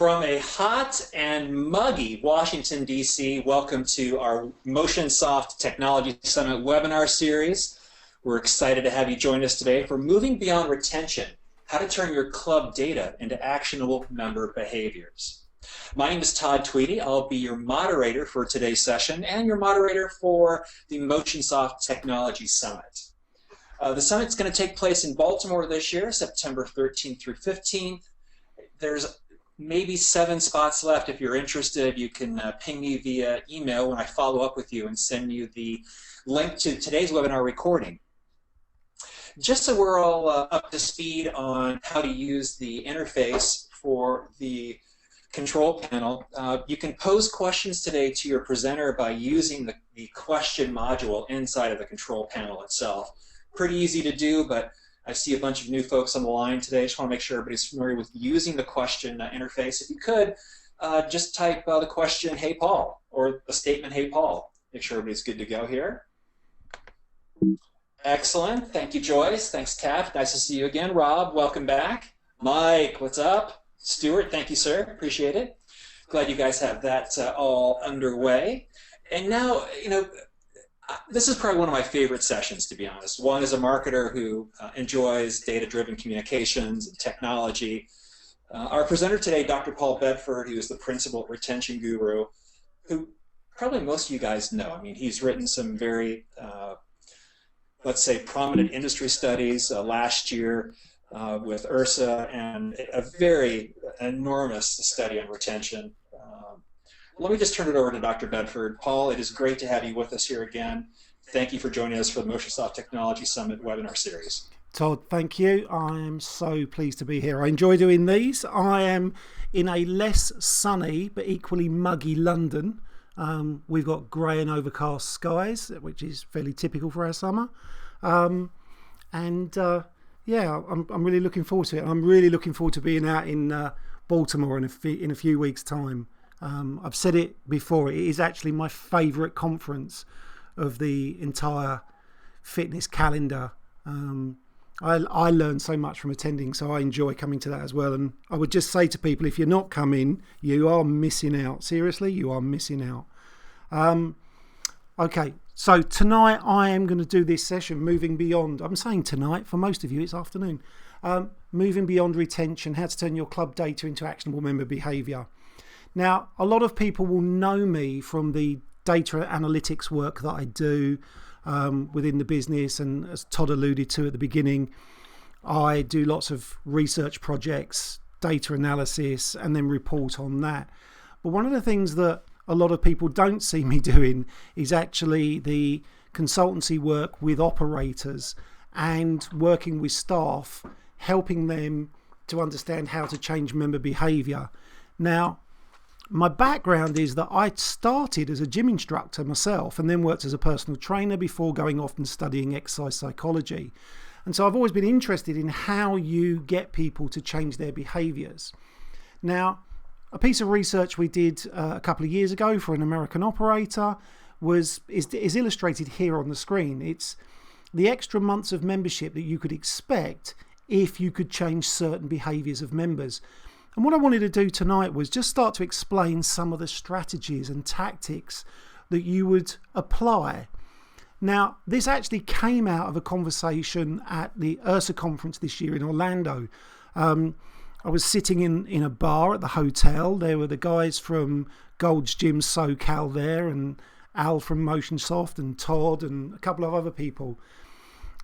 From a hot and muggy Washington, D.C., welcome to our MotionSoft Technology Summit webinar series. We're excited to have you join us today for Moving Beyond Retention, how to turn your club data into actionable member behaviors. My name is Todd Tweedy. I'll be your moderator for today's session and your moderator for the MotionSoft Technology Summit. The summit's going to take place in Baltimore this year, September 13th through 15th. There's maybe 7 spots left. If you're interested, you can ping me via email when I follow up with you and send you the link to today's webinar recording. Just so we're all up to speed on how to use the interface for the control panel, you can pose questions today to your presenter by using the question module inside of the control panel itself. Pretty easy to do, but I see a bunch of new folks on the line today. I just want to make sure everybody's familiar with using the question interface. If you could, just type the question, "Hey Paul," or the statement, "Hey Paul." Make sure everybody's good to go here. Excellent. Thank you, Joyce. Thanks, Kat. Nice to see you again. Rob, welcome back. Mike, what's up? Stuart, thank you, sir. Appreciate it. Glad you guys have that all underway. And now, this is probably one of my favorite sessions, to be honest. One is a marketer who enjoys data-driven communications and technology. Our presenter today, Dr. Paul Bedford, who is the principal retention guru, who probably most of you guys know. I mean, he's written some very, let's say, prominent industry studies last year with URSA, and a very enormous study on retention. Let me just turn it over to Dr. Bedford. Paul, it is great to have you with us here again. Thank you for joining us for the MotionSoft Technology Summit webinar series. Todd, thank you. I am so pleased to be here. I enjoy doing these. I am in a less sunny but equally muggy London. We've got grey and overcast skies, which is fairly typical for our summer. Yeah, I'm really looking forward to it. I'm really looking forward to being out in Baltimore in a few weeks' time. I've said it before, it is actually my favourite conference of the entire fitness calendar. I learned so much from attending, so I enjoy coming to that as well. And I would just say to people, if you're not coming, you are missing out. Seriously, you are missing out. Okay, so tonight I am going to do this session, Moving Beyond. I'm saying tonight, for most of you it's afternoon. Moving Beyond Retention, how to turn your club data into actionable member behaviour. Now, a lot of people will know me from the data analytics work that I do within the business, and as Todd alluded to at the beginning, I do lots of research projects, data analysis, and then report on that. But one of the things that a lot of people don't see me doing is actually the consultancy work with operators and working with staff, helping them to understand how to change member behaviour. Now, my background is that I started as a gym instructor myself and then worked as a personal trainer before going off and studying exercise psychology. And so I've always been interested in how you get people to change their behaviours. Now, a piece of research we did a couple of years ago for an American operator is illustrated here on the screen. It's the extra months of membership that you could expect if you could change certain behaviours of members. And what I wanted to do tonight was just start to explain some of the strategies and tactics that you would apply. Now, this actually came out of a conversation at the URSA conference this year in Orlando. I was sitting in a bar at the hotel. There were the guys from Gold's Gym SoCal there, and Al from MotionSoft, and Todd, and a couple of other people.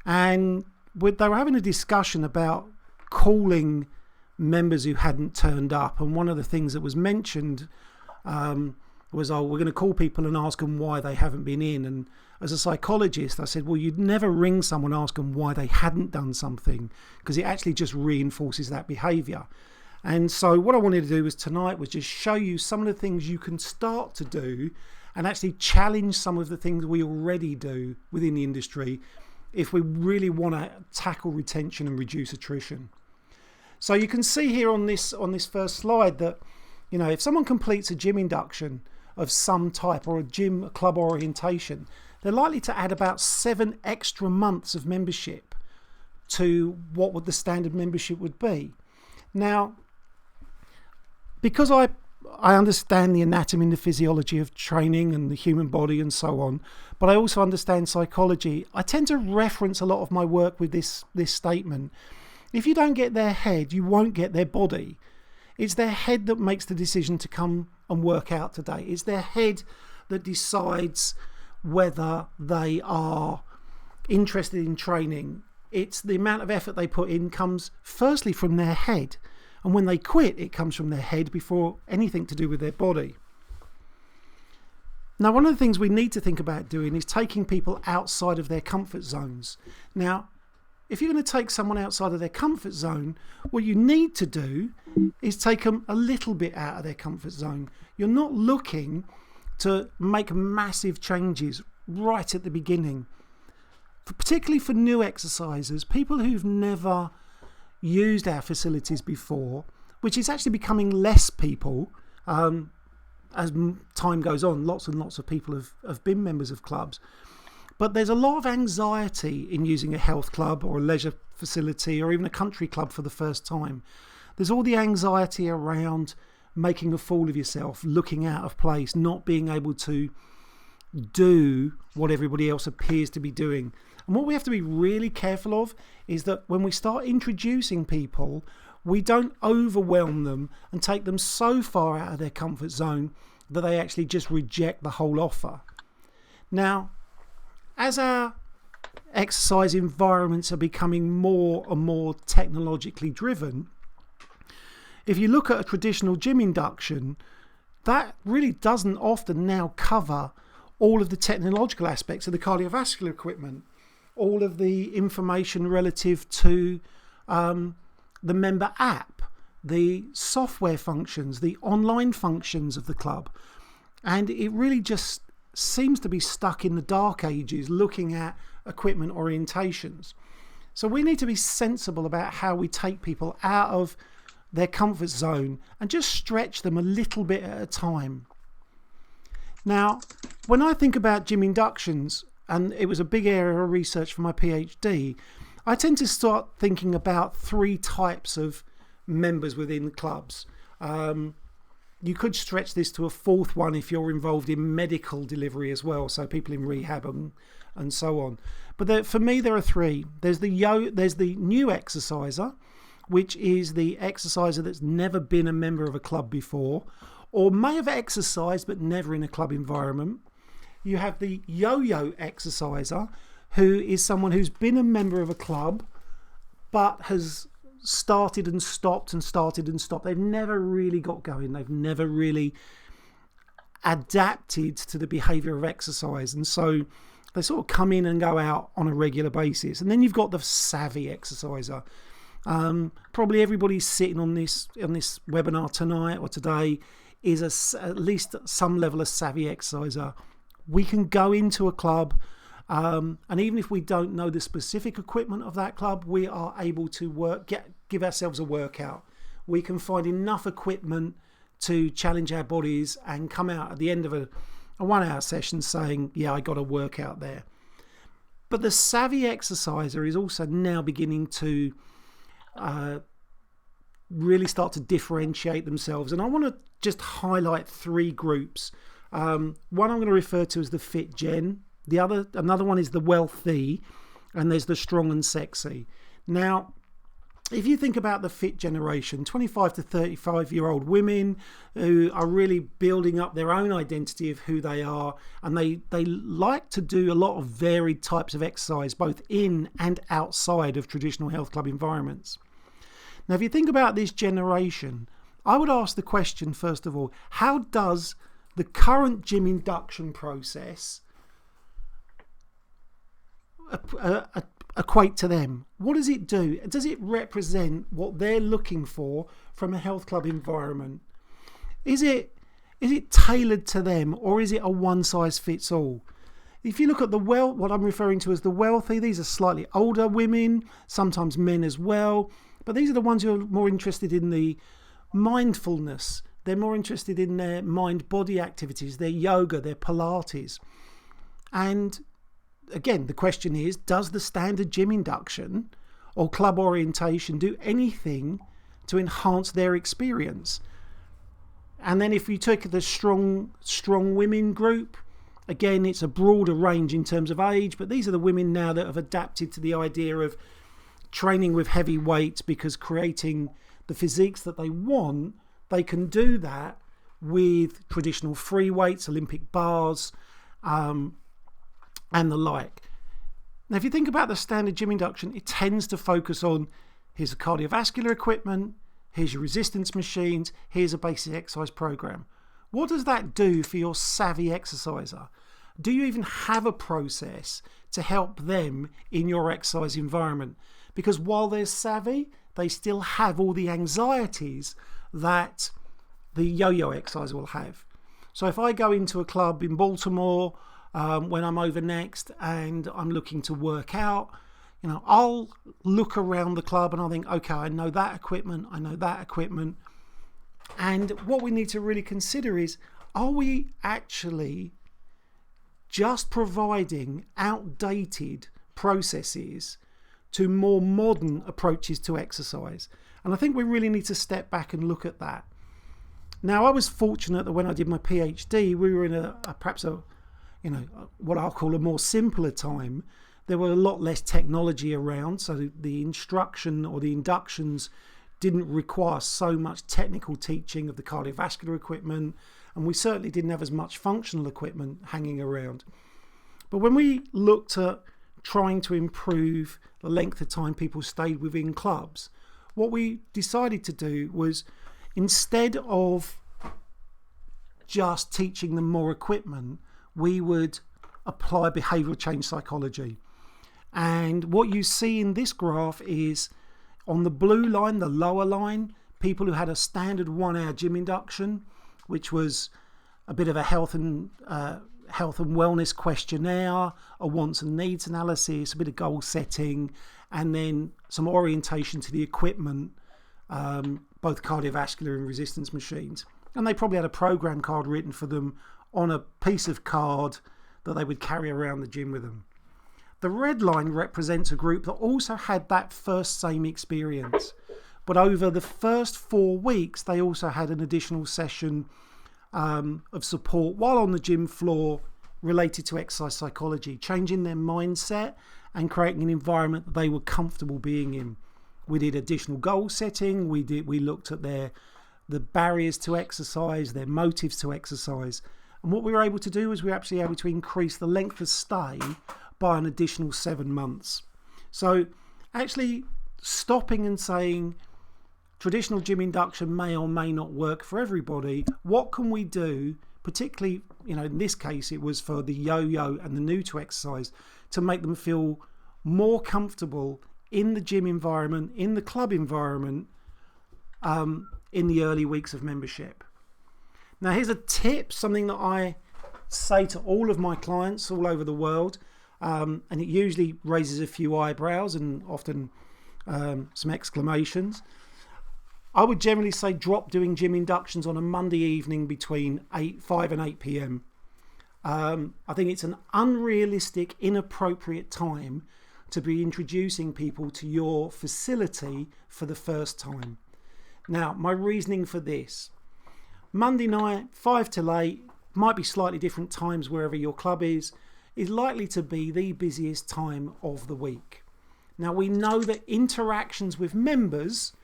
And they were having a discussion about calling members who hadn't turned up, and one of the things that was mentioned was, we're going to call people and ask them why they haven't been in. And as a psychologist, I said, well, you'd never ring someone and ask them why they hadn't done something, because it actually just reinforces that behaviour. And so what I wanted to do was tonight was just show you some of the things you can start to do and actually challenge some of the things we already do within the industry if we really want to tackle retention and reduce attrition. So you can see here on this first slide that, if someone completes a gym induction of some type or a club orientation, they're likely to add about 7 extra months of membership to what the standard membership would be. Now, because I understand the anatomy and the physiology of training and the human body and so on, but I also understand psychology. I tend to reference a lot of my work with this statement. If you don't get their head, you won't get their body. It's their head that makes the decision to come and work out today. It's their head that decides whether they are interested in training. It's the amount of effort they put in comes firstly from their head. And when they quit, it comes from their head before anything to do with their body. Now, one of the things we need to think about doing is taking people outside of their comfort zones. Now, if you're going to take someone outside of their comfort zone, what you need to do is take them a little bit out of their comfort zone. You're not looking to make massive changes right at the beginning. Particularly for new exercisers, people who've never used our facilities before, which is actually becoming less people as time goes on. Lots and lots of people have been members of clubs. But there's a lot of anxiety in using a health club or a leisure facility or even a country club for the first time. There's all the anxiety around making a fool of yourself, looking out of place, not being able to do what everybody else appears to be doing. And what we have to be really careful of is that when we start introducing people, we don't overwhelm them and take them so far out of their comfort zone that they actually just reject the whole offer. Now, as our exercise environments are becoming more and more technologically driven, if you look at a traditional gym induction, that really doesn't often now cover all of the technological aspects of the cardiovascular equipment, all of the information relative to the member app, the software functions, the online functions of the club. And it really just seems to be stuck in the dark ages looking at equipment orientations. So we need to be sensible about how we take people out of their comfort zone and just stretch them a little bit at a time. Now, when I think about gym inductions, and it was a big area of research for my PhD, I tend to start thinking about three types of members within clubs. You could stretch this to a fourth one if you're involved in medical delivery as well, so people in rehab and so on. But for me, there are three. There's the new exerciser, which is the exerciser that's never been a member of a club before, or may have exercised but never in a club environment. You have the yo-yo exerciser, who is someone who's been a member of a club but has started and stopped and started and stopped. They've never really got going. They've never really adapted to the behaviour of exercise. And so they sort of come in and go out on a regular basis. And then you've got the savvy exerciser. Probably everybody sitting on this webinar tonight or today is at least some level of savvy exerciser. We can go into a club, and even if we don't know the specific equipment of that club, we are able to give ourselves a workout. We can find enough equipment to challenge our bodies and come out at the end of a 1 hour session saying, yeah, I got a workout there. But the savvy exerciser is also now beginning to really start to differentiate themselves. And I want to just highlight three groups. One I'm going to refer to as the fit gen. Another one is the wealthy, and there's the strong and sexy. Now, if you think about the fit generation, 25 to 35-year-old women who are really building up their own identity of who they are, and they like to do a lot of varied types of exercise, both in and outside of traditional health club environments. Now, if you think about this generation, I would ask the question, first of all, how does the current gym induction process equate to them? What does it do? Does it represent what they're looking for from a health club environment? Is it tailored to them, or is it a one size fits all? If you look at what I'm referring to as the wealthy, these are slightly older women, sometimes men as well, but these are the ones who are more interested in the mindfulness. They're more interested in their mind-body activities, their yoga, their Pilates. And again, the question is, does the standard gym induction or club orientation do anything to enhance their experience? And then if you took the strong women group, again, it's a broader range in terms of age, but these are the women now that have adapted to the idea of training with heavy weights, because creating the physiques that they want, they can do that with traditional free weights, Olympic bars, and the like. Now, if you think about the standard gym induction, it tends to focus on, here's the cardiovascular equipment, here's your resistance machines, here's a basic exercise program. What does that do for your savvy exerciser? Do you even have a process to help them in your exercise environment? Because while they're savvy, they still have all the anxieties that the yo-yo exercise will have. So if I go into a club in Baltimore when I'm over next and I'm looking to work out, I'll look around the club and I'll think, okay, I know that equipment, I know that equipment. And what we need to really consider is, are we actually just providing outdated processes to more modern approaches to exercise? And I think we really need to step back and look at that. Now, I was fortunate that when I did my PhD, we were in perhaps what I'll call a more simpler time. There were a lot less technology around, so the instruction or the inductions didn't require so much technical teaching of the cardiovascular equipment, and we certainly didn't have as much functional equipment hanging around. But when we looked at trying to improve the length of time people stayed within clubs, what we decided to do was, instead of just teaching them more equipment, we would apply behavioural change psychology. And what you see in this graph is, on the blue line, the lower line, people who had a standard 1 hour gym induction, which was a bit of a health and wellness questionnaire, a wants and needs analysis, a bit of goal setting, and then some orientation to the equipment, both cardiovascular and resistance machines. And they probably had a program card written for them on a piece of card that they would carry around the gym with them. The red line represents a group that also had that first same experience, but over the first 4 weeks they also had an additional session of support while on the gym floor related to exercise psychology, changing their mindset and creating an environment that they were comfortable being in. We did additional goal setting, we looked at the barriers to exercise, their motives to exercise, and what we were able to do was we were actually able to increase the length of stay by an additional 7 months. So actually stopping and saying traditional gym induction may or may not work for everybody, what can we do, particularly in this case it was for the yo-yo and the new to exercise, to make them feel more comfortable in the gym environment, in the club environment, in the early weeks of membership. Now here's a tip, something that I say to all of my clients all over the world, and it usually raises a few eyebrows and often some exclamations. I would generally say drop doing gym inductions on a Monday evening between 5 and 8 p.m. I think it's an unrealistic, inappropriate time to be introducing people to your facility for the first time. Now, my reasoning for this: Monday night, 5 till 8, might be slightly different times wherever your club is likely to be the busiest time of the week. Now, we know that interactions with members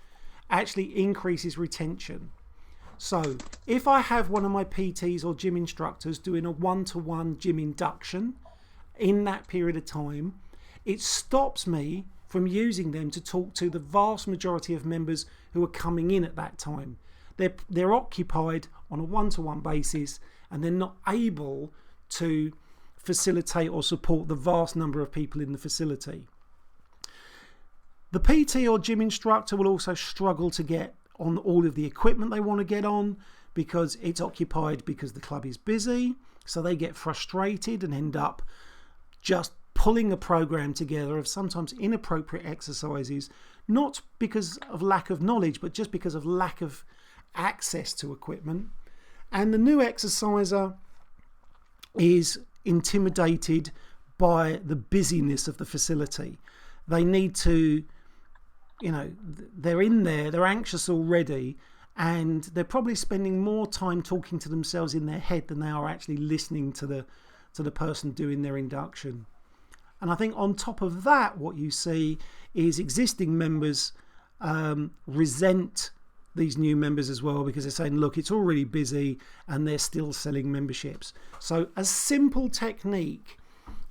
actually increases retention. So if I have one of my PTs or gym instructors doing a one-to-one gym induction in that period of time, it stops me from using them to talk to the vast majority of members who are coming in at that time. They're occupied on a one-to-one basis and they're not able to facilitate or support the vast number of people in the facility. The PT or gym instructor will also struggle to get on all of the equipment they want to get on because it's occupied because the club is busy, so they get frustrated and end up just pulling a program together of sometimes inappropriate exercises, not because of lack of knowledge, but just because of lack of access to equipment. And the new exerciser is intimidated by the busyness of the facility. They need to, they're in there, they're anxious already, and they're probably spending more time talking to themselves in their head than they are actually listening to the person doing their induction. And I think on top of that, what you see is existing members resent these new members as well, because they're saying, look, it's already busy, and they're still selling memberships. So a simple technique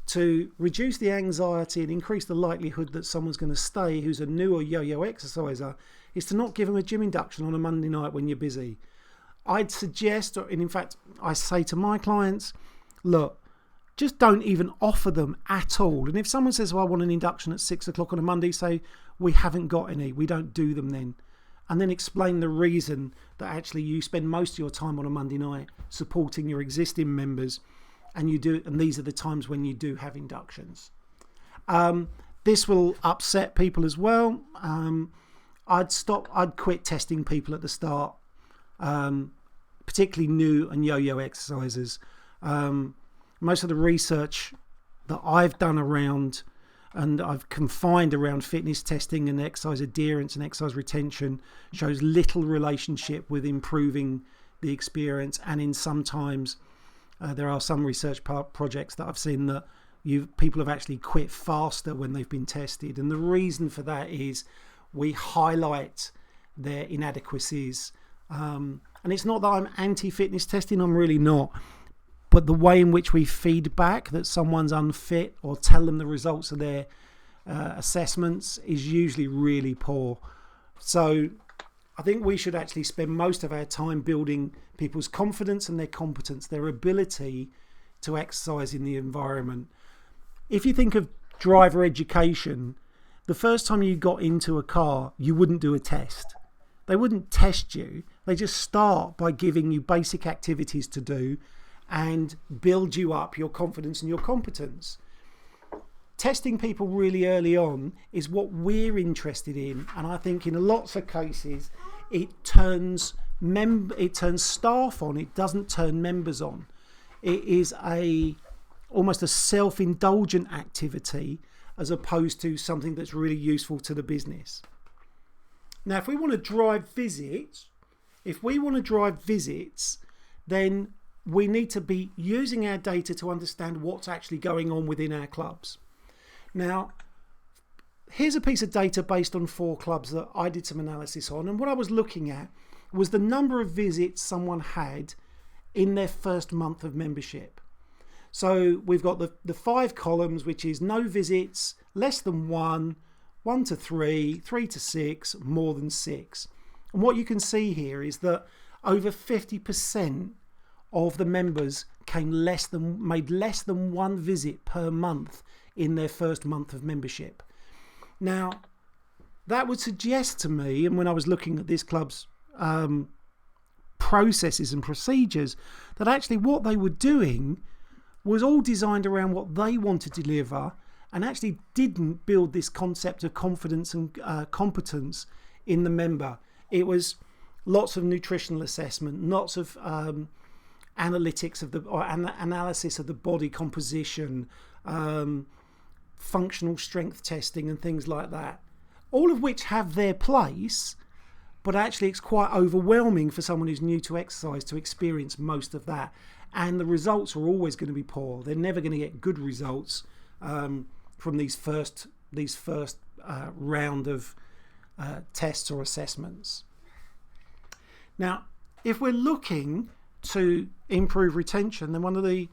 to reduce the anxiety and increase the likelihood that someone's going to stay who's a newer yo-yo exerciser is to not give them a gym induction on a Monday night when you're busy. I'd suggest, and in fact I say to my clients, look, just don't even offer them at all. And if someone says, well, I want an induction at 6 o'clock on a Monday, say, we haven't got any, we don't do them then. And then explain the reason that actually you spend most of your time on a Monday night supporting your existing members, and these are the times when you do have inductions. This will upset people as well. I'd quit testing people at the start, particularly new and yo-yo exercisers. Most of the research that I've done around, and I've confined around fitness testing and exercise adherence and exercise retention, shows little relationship with improving the experience. And in sometimes there are some research projects that I've seen that people have actually quit faster when they've been tested. And the reason for that is we highlight their inadequacies. And it's not that I'm anti-fitness testing, I'm really not. But the way in which we feed back that someone's unfit or tell them the results of their assessments is usually really poor. So I think we should actually spend most of our time building people's confidence and their competence, their ability to exercise in the environment. If you think of driver education, the first time you got into a car, you wouldn't do a test. They wouldn't test you. They just start by giving you basic activities to do and build you up your confidence and your competence. Testing people really early on is what we're interested in, and I think in lots of cases it turns staff on, it doesn't turn members on. It is almost a self-indulgent activity as opposed to something that's really useful to the business. Now, if we want to drive visits, then we need to be using our data to understand what's actually going on within our clubs. Now, here's a piece of data based on 4 clubs that I did some analysis on, and what I was looking at was the number of visits someone had in their first month of membership. So we've got the 5 columns, which is no visits, less than 1, 1 to 3, 3 to 6, more than 6. And what you can see here is that over 50% of the members made less than 1 visit per month in their first month of membership. Now, that would suggest to me, and when I was looking at this club's processes and procedures, that actually what they were doing was all designed around what they wanted to deliver, and actually didn't build this concept of confidence and competence in the member. It was lots of nutritional assessment, lots of analysis of the body composition, functional strength testing and things like that, all of which have their place, but actually it's quite overwhelming for someone who's new to exercise to experience most of that, and the results are always going to be poor. They're never going to get good results from these first round of tests or assessments. Now, if we're looking to improve retention, then one of the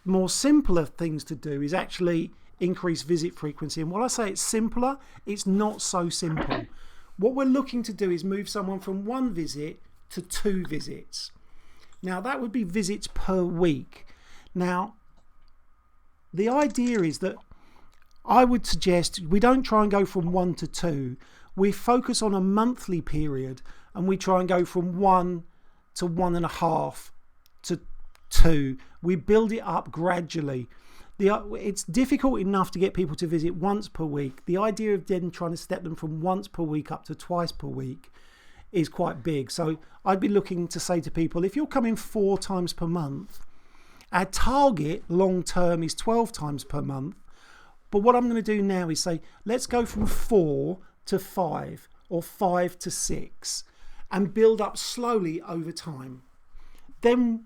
more simpler things to do is actually increase visit frequency. And when I say it's simpler, it's not so simple. What we're looking to do is move someone from 1 visit to 2 visits. Now, that would be visits per week. Now, the idea is that I would suggest we don't try and go from 1 to 2. We focus on a monthly period, and we try and go from 1 to 1.5 to 2. We build it up gradually. It's difficult enough to get people to visit once per week. The idea of then trying to step them from once per week up to twice per week is quite big. So I'd be looking to say to people, if you're coming 4 times per month, our target long term is 12 times per month. But what I'm going to do now is say, let's go from 4 to 5 or 5 to 6. and build up slowly over time. Then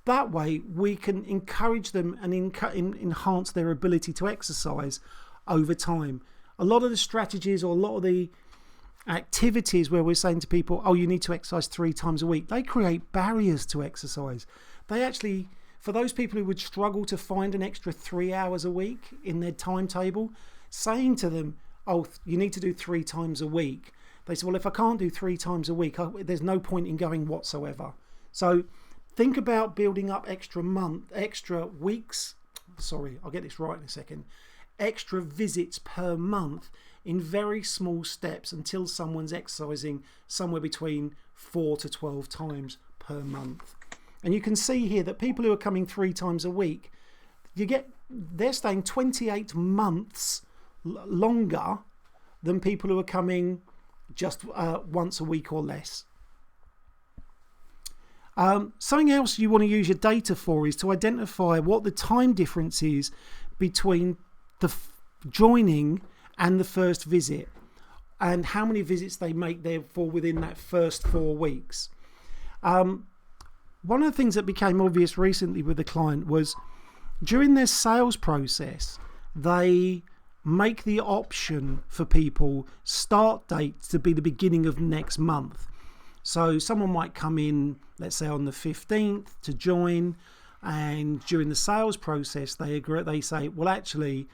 that way we can encourage them and enhance their ability to exercise over time. A lot of the strategies or a lot of the activities where we're saying to people, oh, you need to exercise 3 times a week, they create barriers to exercise. They actually, for those people who would struggle to find an extra 3 hours a week in their timetable, saying to them, oh, you need to do 3 times a week, they say, well, if I can't do 3 times a week, there's no point in going whatsoever. So think about building up extra weeks, I'll get this right in a second, extra visits per month in very small steps until someone's exercising somewhere between 4 to 12 times per month. And you can see here that people who are coming 3 times a week, they're staying 28 months longer than people who are coming just once a week or less. Something else you want to use your data for is to identify what the time difference is between the joining and the first visit, and how many visits they make therefore within that first 4 weeks. One of the things that became obvious recently with the client was during their sales process, they make the option for people start dates to be the beginning of next month. So someone might come in, let's say on the 15th to join, and during the sales process they say, well, actually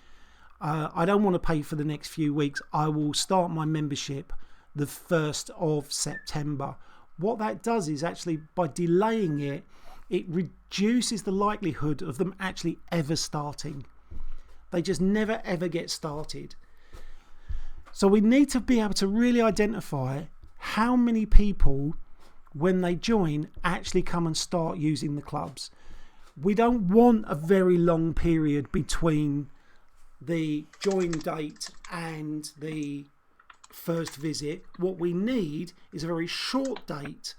I don't want to pay for the next few weeks, I will start my membership the 1st of September. What that does is actually, by delaying it, it reduces the likelihood of them actually ever starting. They just never ever get started. So we need to be able to really identify how many people, when they join, actually come and start using the clubs. We don't want a very long period between the join date and the first visit. What we need is a very short date,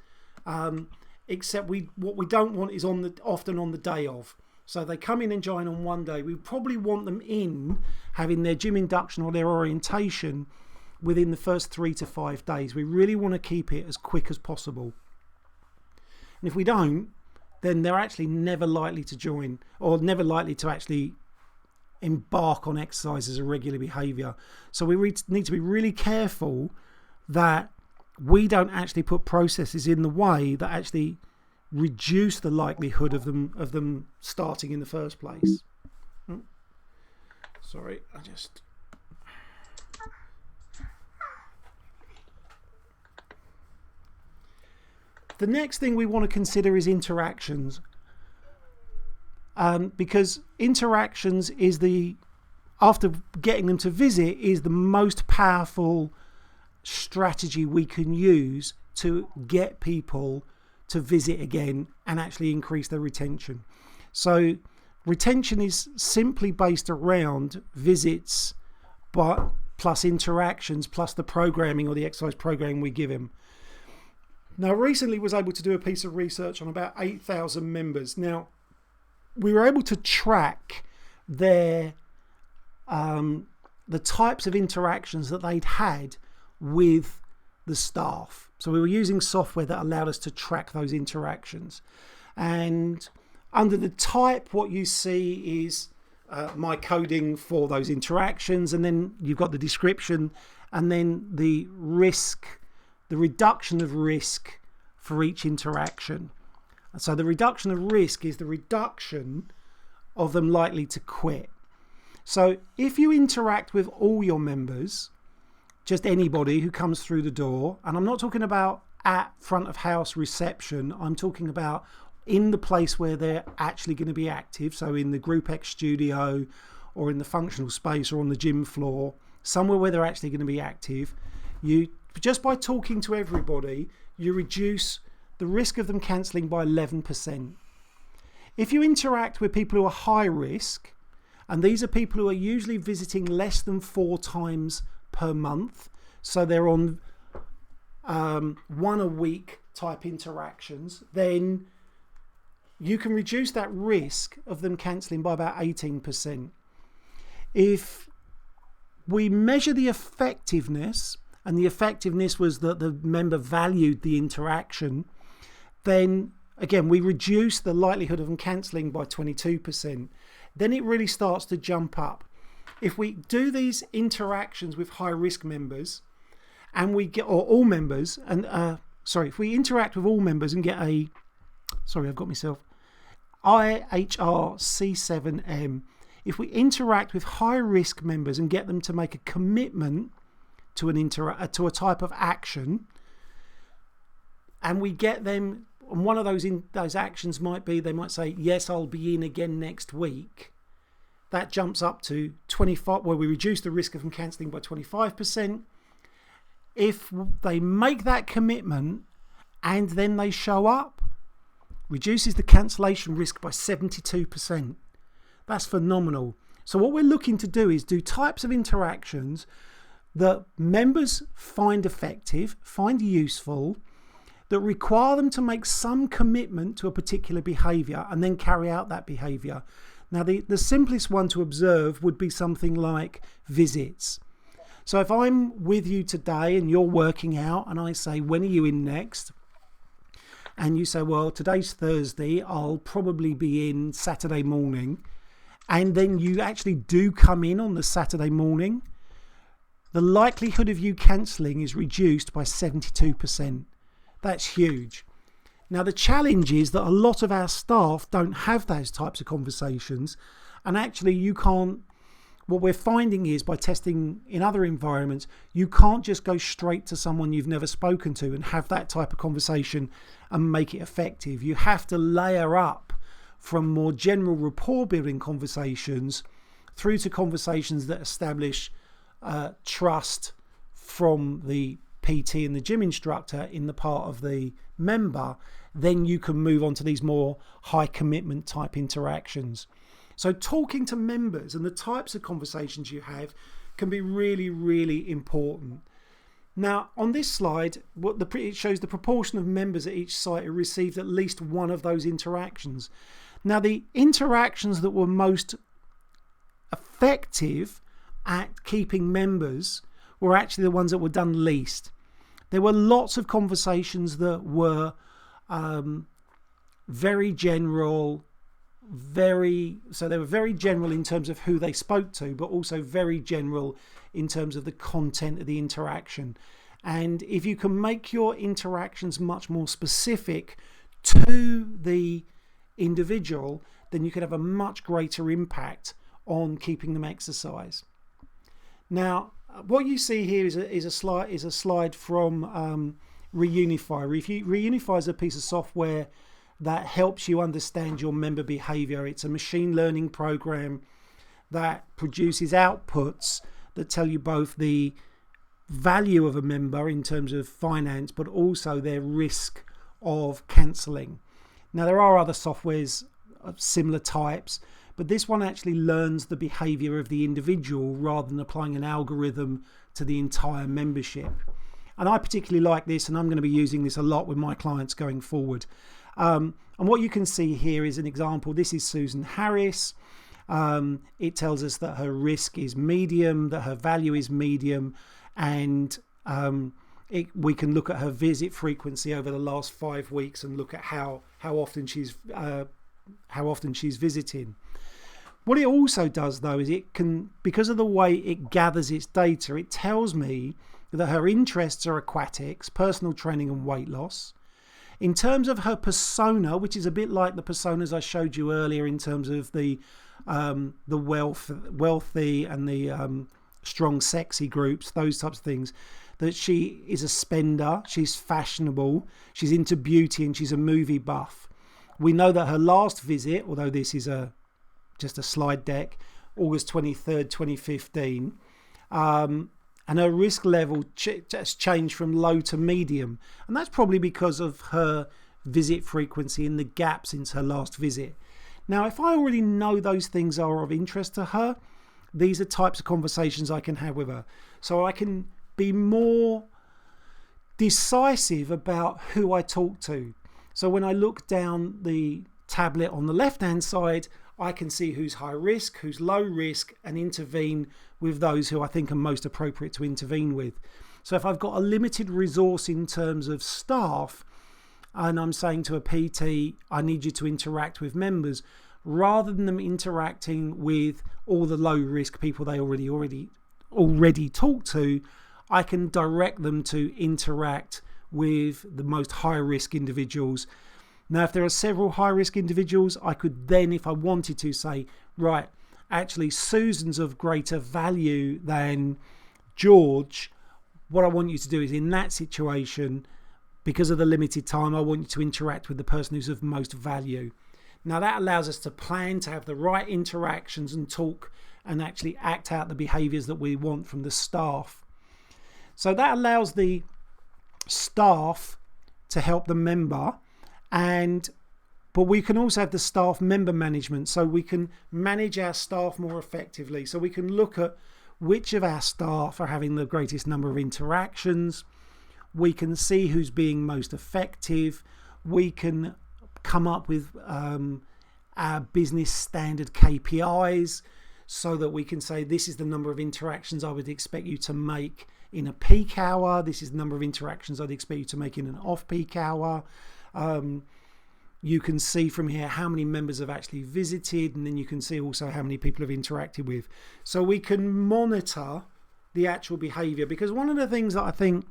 except what we don't want is often on the day of. So they come in and join on one day. We probably want them in having their gym induction or their orientation within the first 3 to 5 days. We really want to keep it as quick as possible. And if we don't, then they're actually never likely to join, or never likely to actually embark on exercise as a regular behaviour. So we need to be really careful that we don't actually put processes in the way that actually reduce the likelihood of them starting in the first place. Sorry, The next thing we want to consider is interactions. Because interactions is after getting them to visit, is the most powerful strategy we can use to get people to visit again and actually increase their retention. So retention is simply based around visits, but plus interactions, plus the programming or the exercise programming we give him. Now, I recently was able to do a piece of research on about 8,000 members. Now, we were able to track the types of interactions that they'd had with the staff. So we were using software that allowed us to track those interactions. And under the type, what you see is my coding for those interactions, and then you've got the description, and then the reduction of risk for each interaction. So the reduction of risk is the reduction of them likely to quit. So if you interact with all your members, just anybody who comes through the door, and I'm not talking about at front of house reception, I'm talking about in the place where they're actually going to be active, so in the Group X studio or in the functional space or on the gym floor, somewhere where they're actually going to be active, you just by talking to everybody, you reduce the risk of them cancelling by 11%. If you interact with people who are high risk, and these are people who are usually visiting less than 4 times per month, so they're on 1 a week type interactions, then you can reduce that risk of them cancelling by about 18%. If we measure the effectiveness and the effectiveness was that the member valued the interaction, then again we reduce the likelihood of them cancelling by 22%. Then it really starts to jump up. If we do these interactions with high risk members and we get, or all members, and if we interact with all members and get a, I've got myself, IHRC7M, if we interact with high risk members and get them to make a commitment to to a type of action, and we get them, and one of those actions might be, they might say, yes, I'll be in again next week. That jumps up to 25, where we reduce the risk of them cancelling by 25%. If they make that commitment and then they show up, reduces the cancellation risk by 72%. That's phenomenal. So what we're looking to do is do types of interactions that members find effective, find useful, that require them to make some commitment to a particular behaviour and then carry out that behaviour. Now, the simplest one to observe would be something like visits. So if I'm with you today and you're working out and I say, when are you in next? And you say, well, today's Thursday, I'll probably be in Saturday morning. And then you actually do come in on the Saturday morning, the likelihood of you cancelling is reduced by 72%. That's huge. Now, the challenge is that a lot of our staff don't have those types of conversations, and actually you can't, what we're finding is by testing in other environments, you can't just go straight to someone you've never spoken to and have that type of conversation and make it effective. You have to layer up from more general rapport building conversations through to conversations that establish trust from the PT and the gym instructor in the part of the member. Then you can move on to these more high commitment type interactions. So talking to members and the types of conversations you have can be really, really important. Now, on this slide, it shows the proportion of members at each site who received at least one of those interactions. Now, the interactions that were most effective at keeping members were actually the ones that were done least. There were lots of conversations that were very general, they were very general in terms of who they spoke to, but also very general in terms of the content of the interaction. And if you can make your interactions much more specific to the individual, then you can have a much greater impact on keeping them exercise. Now, what you see here is a slide from Reunify. Reunify is a piece of software that helps you understand your member behavior. It's a machine learning program that produces outputs that tell you both the value of a member in terms of finance, but also their risk of cancelling. Now, there are other softwares of similar types, but this one actually learns the behavior of the individual rather than applying an algorithm to the entire membership. And I particularly like this, and I'm going to be using this a lot with my clients going forward. And what you can see here is an example. This is Susan Harris. It tells us that her risk is medium, that her value is medium, and we can look at her visit frequency over the last 5 weeks and look at how often she's visiting. What it also does, though, is it can, because of the way it gathers its data, it tells me that her interests are aquatics, personal training and weight loss. In terms of her persona, which is a bit like the personas I showed you earlier in terms of the wealthy and the strong sexy groups, those types of things, that she is a spender, she's fashionable, she's into beauty, and she's a movie buff. We know that her last visit, although this is just a slide deck, August 23rd, 2015, and her risk level has changed from low to medium. And that's probably because of her visit frequency and the gap since her last visit. Now, if I already know those things are of interest to her, these are types of conversations I can have with her. So I can be more decisive about who I talk to. So when I look down the tablet on the left-hand side, I can see who's high risk, who's low risk, and intervene with those who I think are most appropriate to intervene with. So if I've got a limited resource in terms of staff, and I'm saying to a PT, I need you to interact with members, rather than them interacting with all the low risk people they already talk to, I can direct them to interact with the most high risk individuals. Now, if there are several high risk individuals, I could then, if I wanted to, say, right, actually Susan's of greater value than George. What I want you to do is, in that situation, because of the limited time, I want you to interact with the person who's of most value. Now that allows us to plan, to have the right interactions and talk and actually act out the behaviours that we want from the staff. So that allows the staff to help the member, but we can also have the staff member management, so we can manage our staff more effectively. So we can look at which of our staff are having the greatest number of interactions. We can see who's being most effective. We can come up with our business standard KPIs, so that we can say this is the number of interactions I would expect you to make in a peak hour. This is the number of interactions I'd expect you to make in an off-peak hour. You can see from here how many members have actually visited, and then you can see also how many people have interacted with. So we can monitor the actual behaviour, because one of the things that I think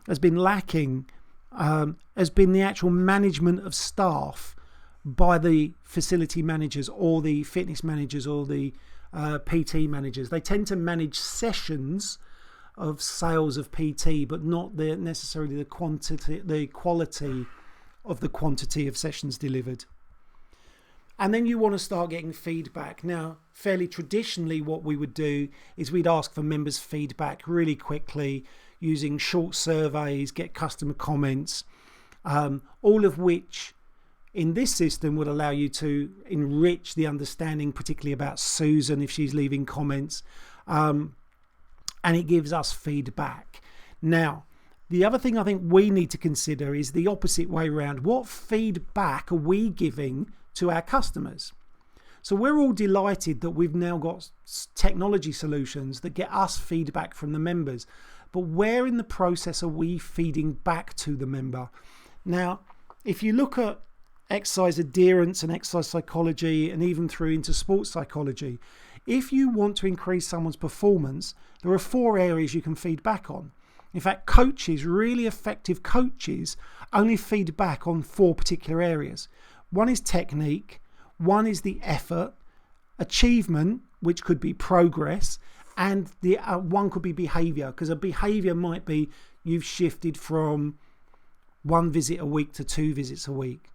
has been lacking has been the actual management of staff by the facility managers or the fitness managers or the PT managers. They tend to manage sessions of sales of PT, but not necessarily the quality of the quantity of sessions delivered. And then you want to start getting feedback. Now, fairly traditionally, what we would do is we'd ask for members' feedback really quickly using short surveys, get customer comments, all of which in this system would allow you to enrich the understanding, particularly about Susan if she's leaving comments, and it gives us feedback. Now, the other thing I think we need to consider is the opposite way around. What feedback are we giving to our customers? So we're all delighted that we've now got technology solutions that get us feedback from the members, but where in the process are we feeding back to the member? Now, if you look at exercise adherence and exercise psychology, and even through into sports psychology, if you want to increase someone's performance, there are 4 areas you can feed back on. In fact, coaches, really effective coaches, only feed back on 4 particular areas. One is technique, one is the effort, achievement, which could be progress, and the one could be behaviour, because a behaviour might be you've shifted from 1 visit a week to 2 visits a week.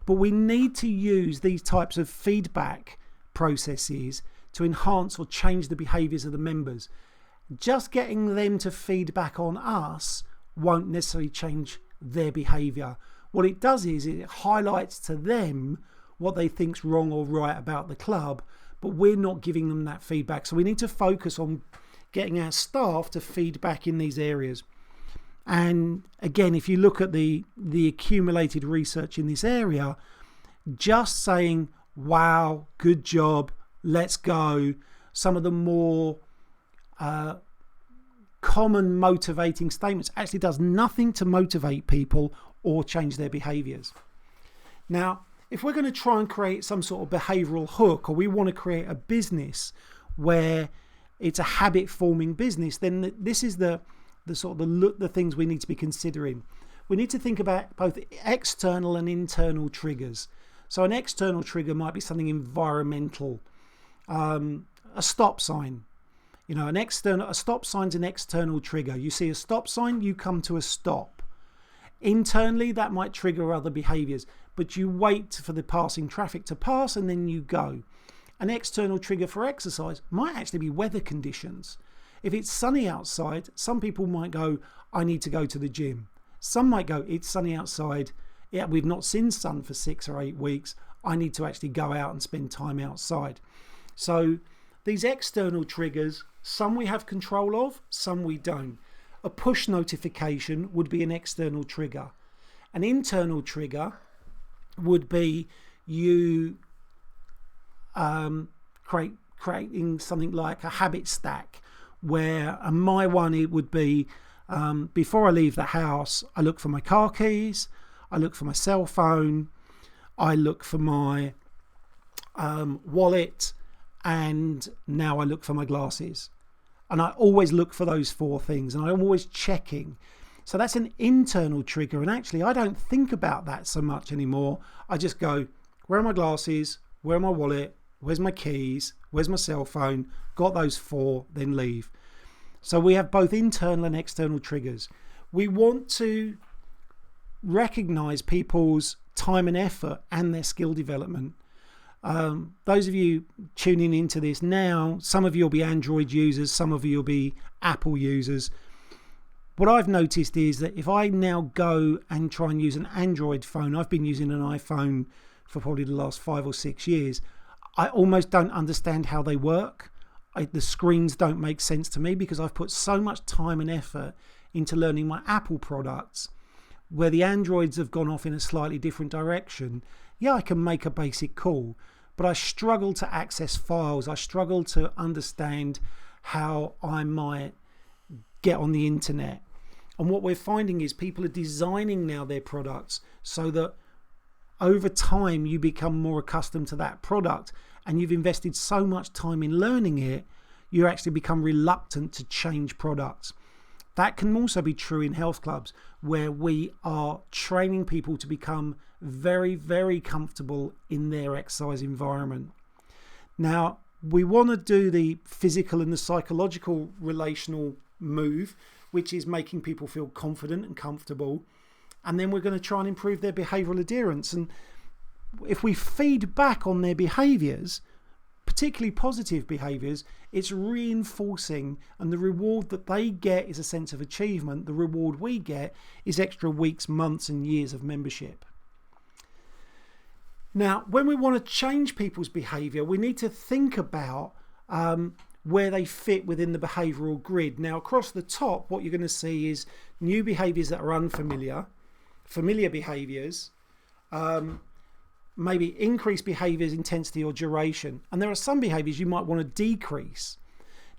But we need to use these types of feedback processes to enhance or change the behaviours of the members. Just getting them to feedback on us won't necessarily change their behaviour. What it does is it highlights to them what they think's wrong or right about the club, but we're not giving them that feedback. So we need to focus on getting our staff to feedback in these areas. And again, if you look at the accumulated research in this area, just saying, wow, good job, let's go, some of the more common motivating statements actually does nothing to motivate people or change their behaviours. Now, if we're going to try and create some sort of behavioural hook, or we want to create a business where it's a habit forming business, then this is the things we need to be considering. We need to think about both external and internal triggers. So an external trigger might be something environmental, a stop sign. A stop sign's an external trigger. You see a stop sign, you come to a stop. Internally, that might trigger other behaviours, but you wait for the passing traffic to pass and then you go. An external trigger for exercise might actually be weather conditions. If it's sunny outside, some people might go, I need to go to the gym. Some might go, it's sunny outside. Yeah, we've not seen sun for 6 or 8 weeks. I need to actually go out and spend time outside. So these external triggers, some we have control of, some we don't. A push notification would be an external trigger. An internal trigger would be you creating something like a habit stack, where my one, it would be Before I leave the house, I look for my car keys, I look for my cell phone, I look for my wallet, and now I look for my glasses. And I always look for those 4 things, and I'm always checking. So that's an internal trigger, and actually I don't think about that so much anymore. I just go, where are my glasses, where are my wallet, where's my keys, where's my cell phone, got those 4, then leave. So we have both internal and external triggers. We want to recognize people's time and effort and their skill development. Those of you tuning into this now, some of you will be Android users, some of you will be Apple users. What I've noticed is that if I now go and try and use an Android phone, I've been using an iPhone for probably the last 5 or 6 years, I almost don't understand how they work. The screens don't make sense to me because I've put so much time and effort into learning my Apple products, where the Androids have gone off in a slightly different direction. Yeah, I can make a basic call, but I struggle to access files. I struggle to understand how I might get on the internet. And what we're finding is people are designing now their products so that over time you become more accustomed to that product, and you've invested so much time in learning it, you actually become reluctant to change products. That can also be true in health clubs, where we are training people to become very, very comfortable in their exercise environment. Now, we want to do the physical and the psychological relational move, which is making people feel confident and comfortable. And then we're going to try and improve their behavioural adherence. And if we feed back on their behaviours, particularly positive behaviours, it's reinforcing, and the reward that they get is a sense of achievement. The reward we get is extra weeks, months and years of membership. Now, when we want to change people's behaviour, we need to think about where they fit within the behavioural grid. Now, across the top, what you're going to see is new behaviours that are unfamiliar, familiar behaviours, maybe increase behaviours, intensity or duration. And there are some behaviours you might want to decrease.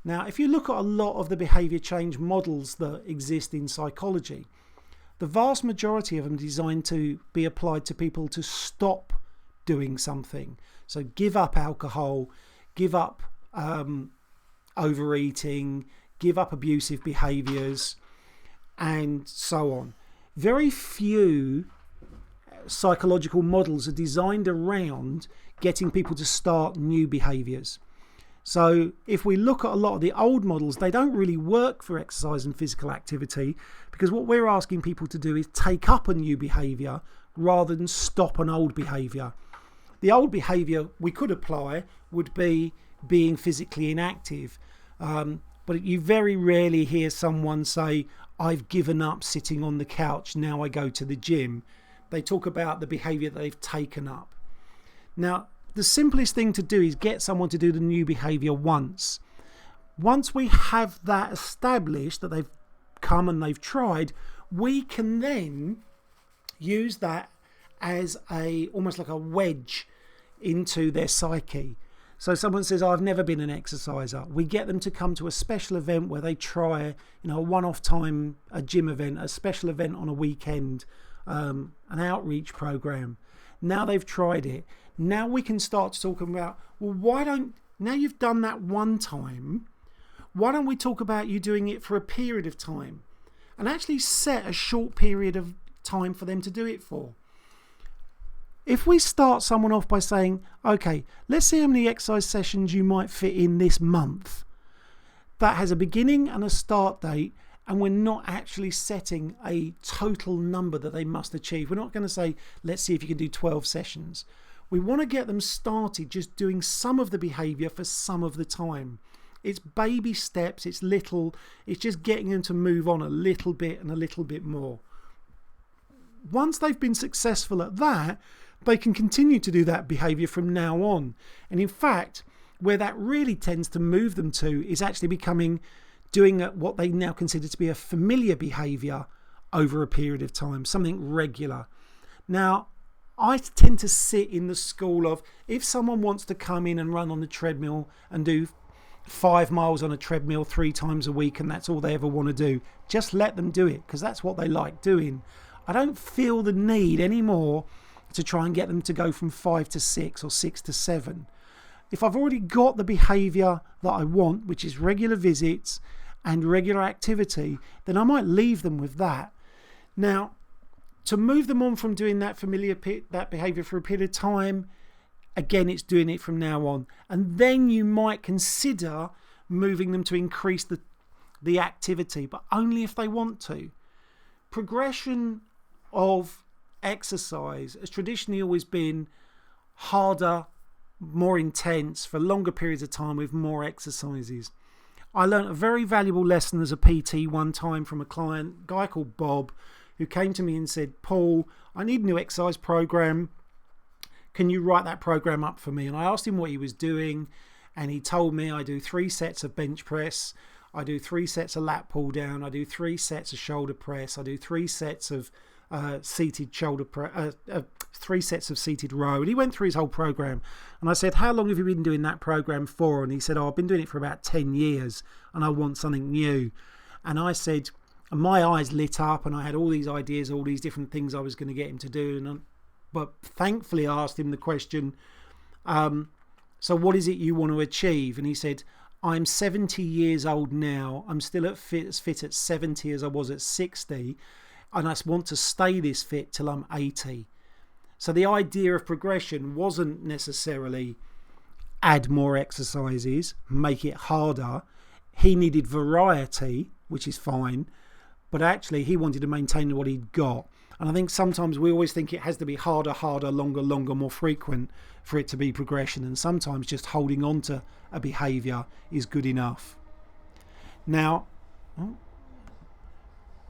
Now, if you look at a lot of the behaviour change models that exist in psychology, the vast majority of them are designed to be applied to people to stop doing something. So give up alcohol, give up overeating, give up abusive behaviours, and so on. Very few psychological models are designed around getting people to start new behaviours. So if we look at a lot of the old models, they don't really work for exercise and physical activity, because what we're asking people to do is take up a new behaviour rather than stop an old behaviour. The old behaviour we could apply would be being physically inactive, but you very rarely hear someone say, I've given up sitting on the couch, now I go to the gym. They talk about the behaviour that they've taken up. Now, the simplest thing to do is get someone to do the new behaviour once. Once we have that established, that they've come and they've tried, we can then use that as almost like a wedge into their psyche. So someone says, I've never been an exerciser. We get them to come to a special event where they try, a one-off time, a gym event, a special event on a weekend, an outreach program. Now they've tried it. Now we can start talking about, now you've done that one time, why don't we talk about you doing it for a period of time, and actually set a short period of time for them to do it for. If we start someone off by saying, okay, let's see how many exercise sessions you might fit in this month. That has a beginning and a start date, and we're not actually setting a total number that they must achieve. We're not going to say, let's see if you can do 12 sessions. We want to get them started just doing some of the behaviour for some of the time. It's baby steps, it's just getting them to move on a little bit and a little bit more. Once they've been successful at that, they can continue to do that behaviour from now on. And in fact, where that really tends to move them to is actually doing what they now consider to be a familiar behaviour over a period of time, something regular. Now, I tend to sit in the school of, if someone wants to come in and run on the treadmill and do 5 miles on a treadmill 3 times a week and that's all they ever want to do. Just let them do it because that's what they like doing. I don't feel the need anymore to try and get them to go from 5 to 6 or 6 to 7. If I've already got the behaviour that I want, which is regular visits and regular activity, then I might leave them with that. Now, to move them on from doing that that behaviour for a period of time, again, it's doing it from now on. And then you might consider moving them to increase the activity, but only if they want to. Progression of exercise has traditionally always been harder, more intense for longer periods of time with more exercises. I learned a very valuable lesson as a PT one time from a client, a guy called Bob, who came to me and said, Paul, I need a new exercise program. Can you write that program up for me? And I asked him what he was doing, and he told me I do 3 sets of bench press, I do 3 sets of lat pull down, I do 3 sets of shoulder press, I do 3 sets of seated shoulder press, 3 sets of seated row. And he went through his whole program, and I said, how long have you been doing that program for? And he said, I've been doing it for about 10 years and I want something new. And I said, and my eyes lit up and I had all these ideas, all these different things I was going to get him to do. But thankfully I asked him the question, so what is it you want to achieve? And he said, I'm 70 years old now. I'm still as fit at 70 as I was at 60. And I want to stay this fit till I'm 80. So the idea of progression wasn't necessarily add more exercises, make it harder. He needed variety, which is fine. But actually he wanted to maintain what he'd got. And I think sometimes we always think it has to be harder, longer, more frequent for it to be progression. And sometimes just holding on to a behaviour is good enough. Now,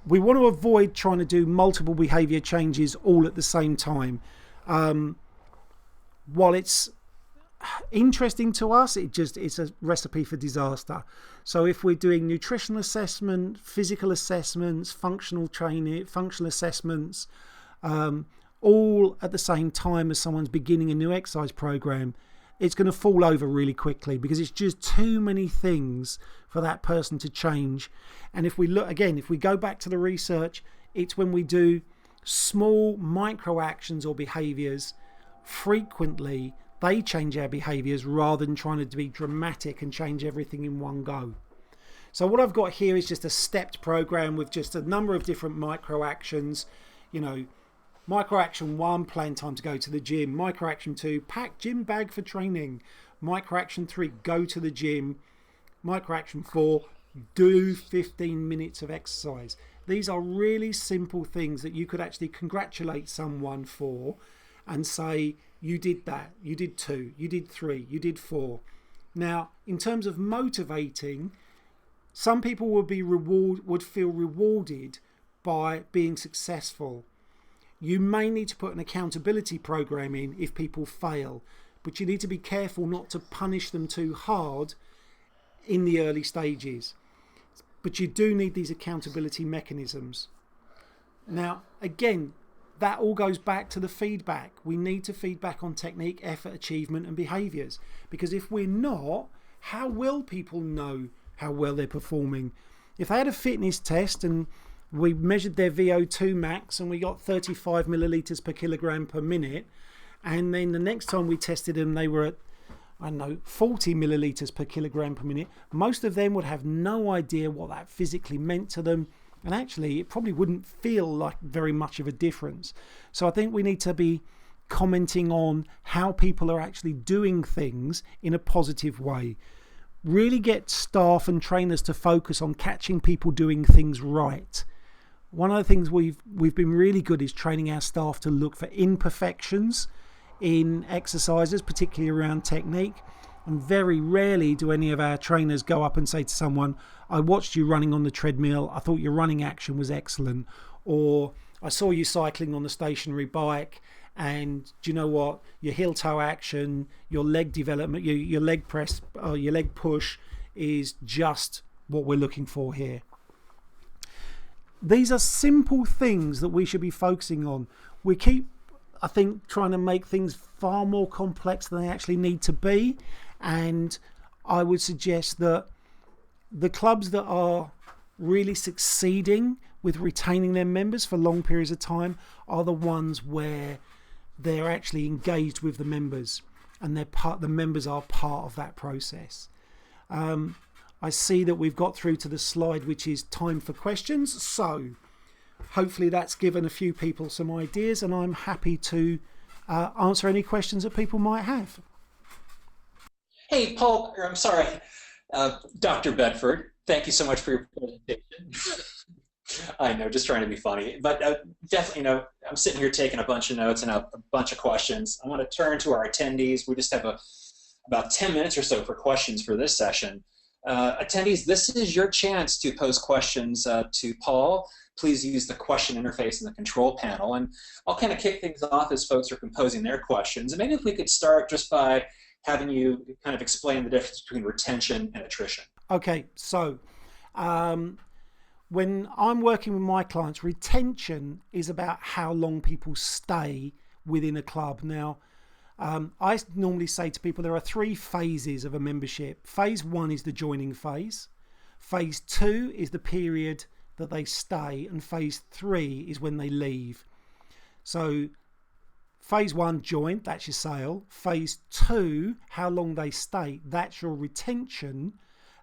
we want to avoid trying to do multiple behaviour changes all at the same time. While it's interesting to us, it's a recipe for disaster. So if we're doing nutritional assessment, physical assessments, functional training, functional assessments, all at the same time as someone's beginning a new exercise program, it's going to fall over really quickly because it's just too many things for that person to change. And if we look again, if we go back to the research, it's when we do small micro actions or behaviours frequently, they change our behaviours rather than trying to be dramatic and change everything in one go. So what I've got here is just a stepped program with just a number of different micro actions. You know, micro action 1, plan time to go to the gym. Micro action 2, pack gym bag for training. Micro action 3, go to the gym. Micro action 4, do 15 minutes of exercise. These are really simple things that you could actually congratulate someone for and say, you did that, you did 2, you did 3, you did 4. Now, in terms of motivating, some people would feel rewarded by being successful. You may need to put an accountability program in if people fail, but you need to be careful not to punish them too hard in the early stages. But you do need these accountability mechanisms. Now, again, that all goes back to the feedback. We need to feedback on technique, effort, achievement and behaviours. Because if we're not, how will people know how well they're performing? If they had a fitness test and we measured their VO2 max and we got 35 millilitres per kilogram per minute, and then the next time we tested them they were at, 40 millilitres per kilogram per minute, most of them would have no idea what that physically meant to them. And actually, it probably wouldn't feel like very much of a difference. So I think we need to be commenting on how people are actually doing things in a positive way. Really get staff and trainers to focus on catching people doing things right. One of the things we've been really good is training our staff to look for imperfections in exercises, particularly around technique. And very rarely do any of our trainers go up and say to someone, I watched you running on the treadmill, I thought your running action was excellent, or I saw you cycling on the stationary bike, and do you know what, your heel toe action, your leg development, your leg press, or your leg push is just what we're looking for here. These are simple things that we should be focusing on. We keep, I think, trying to make things far more complex than they actually need to be. And I would suggest that the clubs that are really succeeding with retaining their members for long periods of time are the ones where they're actually engaged with the members, and the members are part of that process. I see that we've got through to the slide which is time for questions, so hopefully that's given a few people some ideas, and I'm happy to answer any questions that people might have. Hey, Paul, or I'm sorry, Dr. Bedford, thank you so much for your presentation. I know, just trying to be funny, but definitely, I'm sitting here taking a bunch of notes and a bunch of questions. I want to turn to our attendees. We just have about 10 minutes or so for questions for this session. Attendees, this is your chance to pose questions to Paul. Please use the question interface in the control panel, and I'll kind of kick things off as folks are composing their questions. And maybe if we could start just by having you kind of explain the difference between retention and attrition. Okay, so when I'm working with my clients, retention is about how long people stay within a club. Now, I normally say to people there are 3 phases of a membership. Phase 1 is the joining phase. Phase 2 is the period that they stay, and phase 3 is when they leave. So phase 1, join, that's your sale. Phase 2, how long they stay, that's your retention.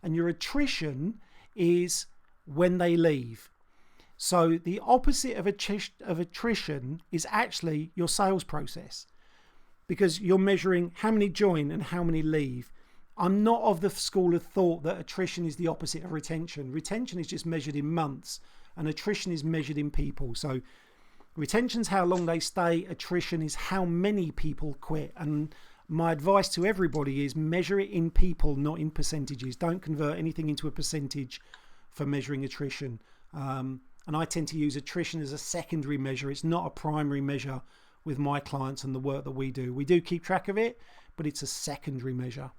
And your attrition is when they leave. So the opposite of attrition is actually your sales process, because you're measuring how many join and how many leave. I'm not of the school of thought that attrition is the opposite of retention. Retention is just measured in months, and attrition is measured in people. So retention's how long they stay, attrition is how many people quit. And my advice to everybody is measure it in people, not in percentages. Don't convert anything into a percentage for measuring attrition. And I tend to use attrition as a secondary measure. It's not a primary measure with my clients and the work that we do. We do keep track of it, but it's a secondary measure.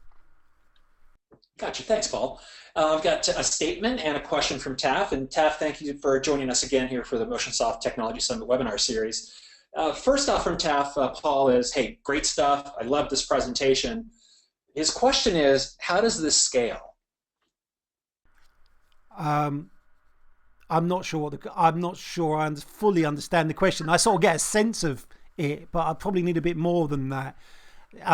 Gotcha. Thanks, Paul. I've got a statement and a question from Taff. And Taff, thank you for joining us again here for the MotionSoft Technology Summit webinar series. First off from Taff, Paul is, hey, great stuff. I love this presentation. His question is, how does this scale? I'm not sure I fully understand the question. I sort of get a sense of it, but I probably need a bit more than that. Let's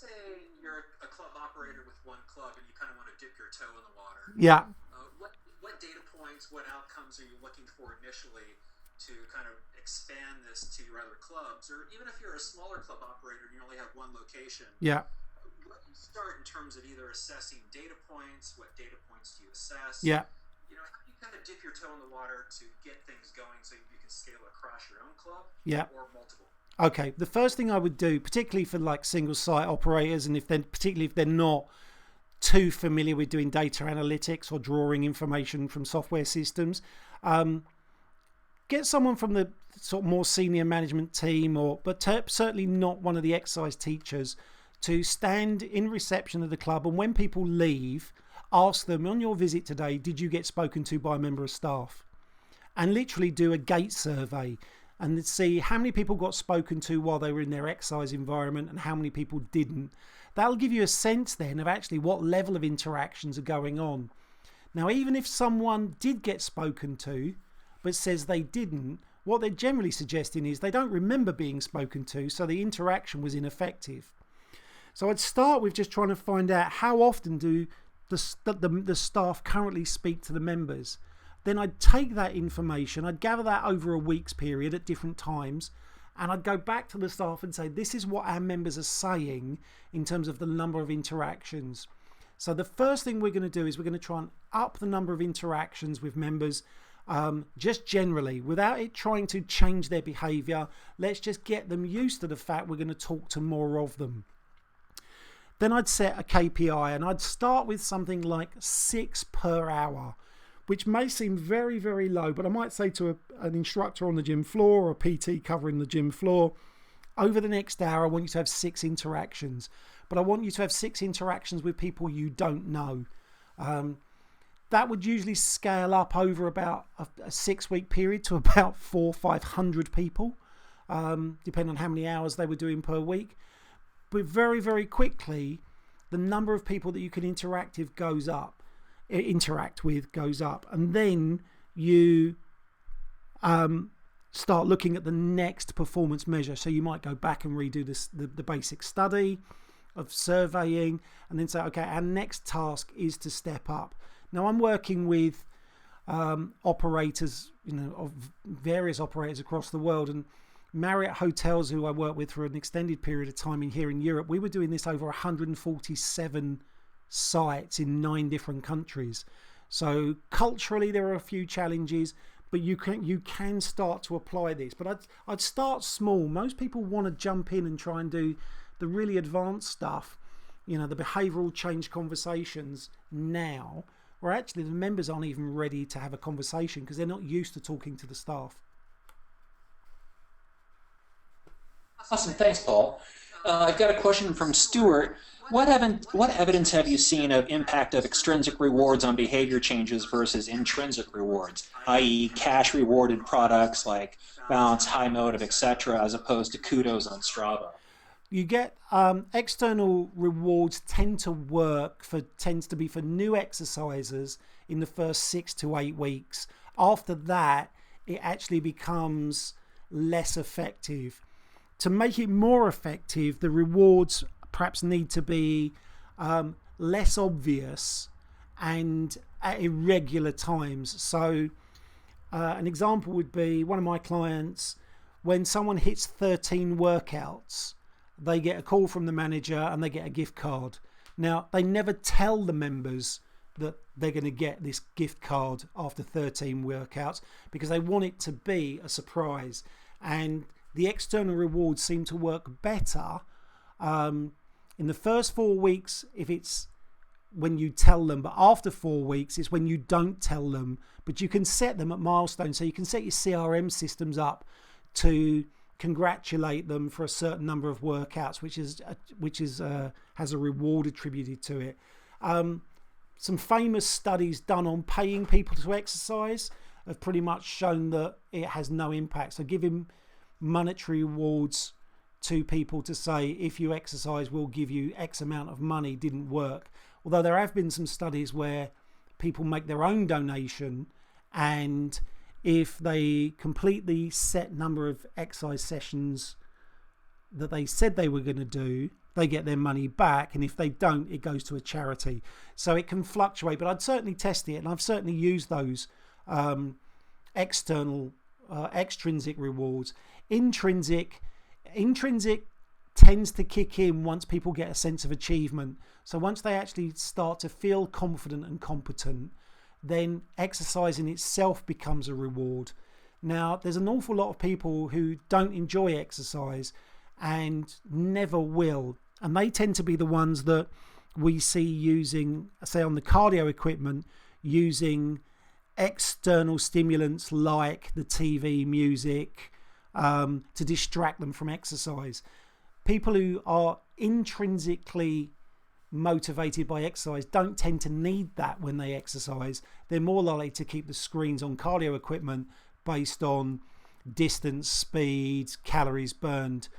say you're a club operator with one club and you kind of want to dip your toe in the water. Yeah. What data points, what outcomes are you looking for initially to kind of expand this to your other clubs? Or even if you're a smaller club operator and you only have one location, yeah. What you start in terms of either assessing data points, what data points do you assess? Yeah. How do you kind of dip your toe in the water to get things going so you can scale across your own club or multiple? Okay, the first thing I would do, particularly for like single site operators, and particularly if they're not too familiar with doing data analytics or drawing information from software systems, get someone from the sort of more senior management team, but certainly not one of the exercise teachers, to stand in reception of the club, and when people leave, ask them, on your visit today, did you get spoken to by a member of staff? And literally do a gate survey and see how many people got spoken to while they were in their exercise environment and how many people didn't. That'll give you a sense then of actually what level of interactions are going on. Now, even if someone did get spoken to but says they didn't, what they're generally suggesting is they don't remember being spoken to, so the interaction was ineffective. So I'd start with just trying to find out how often do the staff currently speak to the members. Then I'd take that information, I'd gather that over a week's period at different times, and I'd go back to the staff and say, this is what our members are saying in terms of the number of interactions. So the first thing we're going to do is we're going to try and up the number of interactions with members, just generally, without it trying to change their behaviour. Let's just get them used to the fact we're going to talk to more of them. Then I'd set a KPI, and I'd start with something like 6 per hour, which may seem very, very low, but I might say to an instructor on the gym floor or a PT covering the gym floor, over the next hour, I want you to have 6 interactions, but I want you to have 6 interactions with people you don't know. That would usually scale up over about a 6-week period to about 400-500 people, depending on how many hours they were doing per week. but very, very quickly, the number of people that you can interact with goes up, and then you start looking at the next performance measure. So you might go back and redo the basic study of surveying, and then say, okay, our next task is to step up. Now I'm working with operators, of various operators across the world, and Marriott Hotels, who I worked with for an extended period of time here in Europe, we were doing this over 147 sites in 9 different countries. So culturally there are a few challenges, but you can start to apply this. But I'd start small. Most people want to jump in and try and do the really advanced stuff, the behavioural change conversations now, where actually the members aren't even ready to have a conversation because they're not used to talking to the staff. Awesome, thanks, Paul. I've got a question from Stuart. What evidence have you seen of impact of extrinsic rewards on behavior changes versus intrinsic rewards, i.e. cash rewarded products like balance, high motive, etc., as opposed to kudos on Strava? You get external rewards tends to be for new exercisers in the first 6 to 8 weeks. After that, it actually becomes less effective. To make it more effective, the rewards perhaps need to be less obvious and at irregular times. So an example would be one of my clients, when someone hits 13 workouts, they get a call from the manager and they get a gift card. Now, they never tell the members that they're going to get this gift card after 13 workouts because they want it to be a surprise. And the external rewards seem to work better in the first 4 weeks if it's when you tell them, but after 4 weeks it's when you don't tell them. But you can set them at milestones, so you can set your CRM systems up to congratulate them for a certain number of workouts, which has a reward attributed to it. Some famous studies done on paying people to exercise have pretty much shown that it has no impact. So giving monetary rewards to people to say, if you exercise, we'll give you X amount of money, didn't work. Although there have been some studies where people make their own donation, and if they complete the set number of exercise sessions that they said they were going to do, they get their money back, and if they don't, it goes to a charity. So it can fluctuate, but I'd certainly test it, and I've certainly used those extrinsic rewards. Intrinsic tends to kick in once people get a sense of achievement. So once they actually start to feel confident and competent, then exercise in itself becomes a reward. Now, there's an awful lot of people who don't enjoy exercise and never will, and they tend to be the ones that we see using, say on the cardio equipment, using external stimulants like the TV, music, to distract them from exercise. People who are intrinsically motivated by exercise don't tend to need that when they exercise. They're more likely to keep the screens on cardio equipment based on distance, speed, calories burned,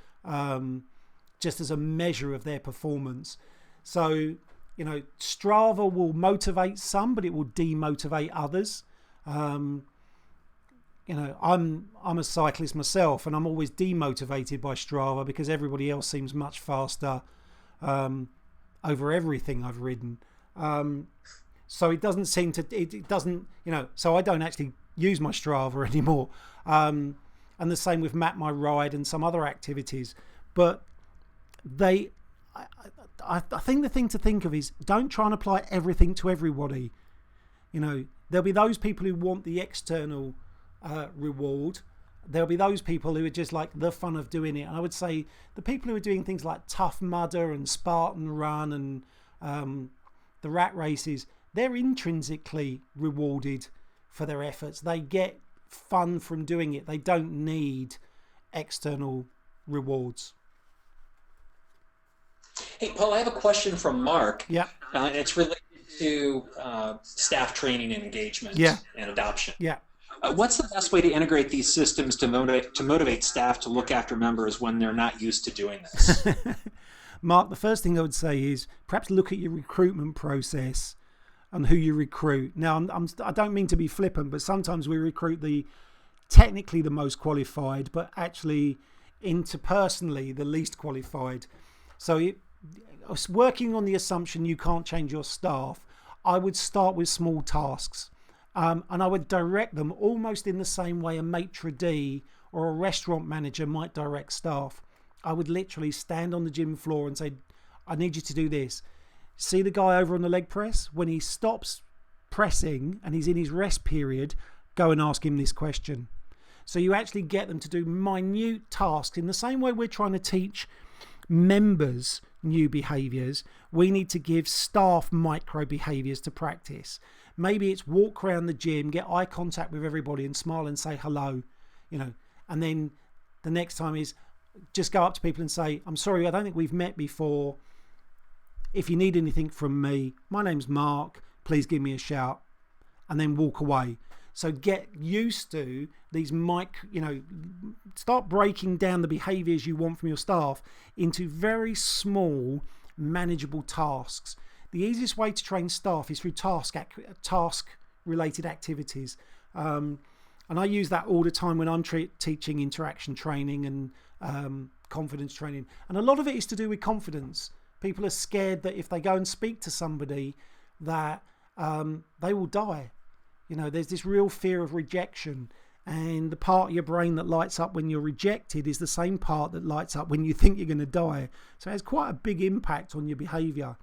just as a measure of their performance. So, Strava will motivate some, but it will demotivate others. I'm a cyclist myself, and I'm always demotivated by Strava because everybody else seems much faster over everything I've ridden. So it doesn't seem to, it doesn't, so I don't actually use my Strava anymore. And the same with Map My Ride and some other activities. But I think the thing to think of is, don't try and apply everything to everybody. There'll be those people who want the external reward. There'll be those people who are just like the fun of doing it. And I would say the people who are doing things like Tough Mudder and Spartan Run and the rat races, they're intrinsically rewarded for their efforts. They get fun from doing it. They don't need external rewards. Hey, Paul, I have a question from Mark. Yeah. It's related to staff training and engagement and adoption. Yeah. What's the best way to integrate these systems to motivate staff to look after members when they're not used to doing this? Mark, the first thing I would say is perhaps look at your recruitment process and who you recruit. Now, I don't mean to be flippant, but sometimes we recruit technically the most qualified, but actually interpersonally the least qualified. So working on the assumption you can't change your staff, I would start with small tasks. And I would direct them almost in the same way a maitre d' or a restaurant manager might direct staff. I would literally stand on the gym floor and say, I need you to do this. See the guy over on the leg press? When he stops pressing and he's in his rest period, go and ask him this question. So you actually get them to do minute tasks. In the same way we're trying to teach members new behaviours, we need to give staff micro behaviours to practice. Maybe it's walk around the gym, get eye contact with everybody and smile and say hello, and then the next time is just go up to people and say, I'm sorry, I don't think we've met before. If you need anything from me, my name's Mark, please give me a shout, and then walk away. So get used to these start breaking down the behaviours you want from your staff into very small, manageable tasks. The easiest way to train staff is through task-related activities. And I use that all the time when I'm teaching interaction training and confidence training. And a lot of it is to do with confidence. People are scared that if they go and speak to somebody that they will die. There's this real fear of rejection. And the part of your brain that lights up when you're rejected is the same part that lights up when you think you're going to die. So it has quite a big impact on your behaviour.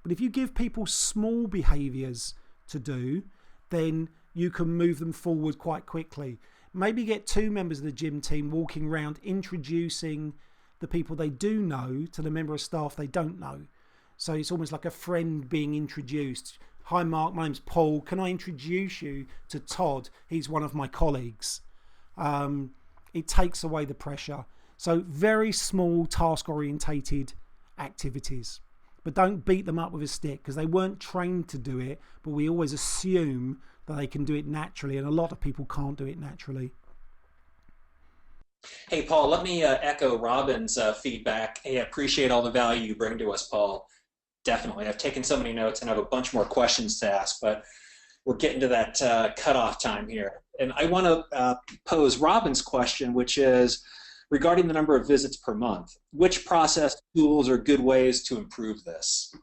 But if you give people small behaviours to do, then you can move them forward quite quickly. Maybe get 2 members of the gym team walking around introducing the people they do know to the member of staff they don't know. So it's almost like a friend being introduced. Hi Mark, my name's Paul. Can I introduce you to Todd? He's one of my colleagues. It takes away the pressure. So very small task orientated activities. But don't beat them up with a stick because they weren't trained to do it, but we always assume that they can do it naturally, and a lot of people can't do it naturally. Hey, Paul, let me echo Robin's feedback. Hey, I appreciate all the value you bring to us, Paul. Definitely. I've taken so many notes and I have a bunch more questions to ask, but we're getting to that cutoff time here. And I want to pose Robin's question, which is regarding the number of visits per month. Which process tools are good ways to improve this?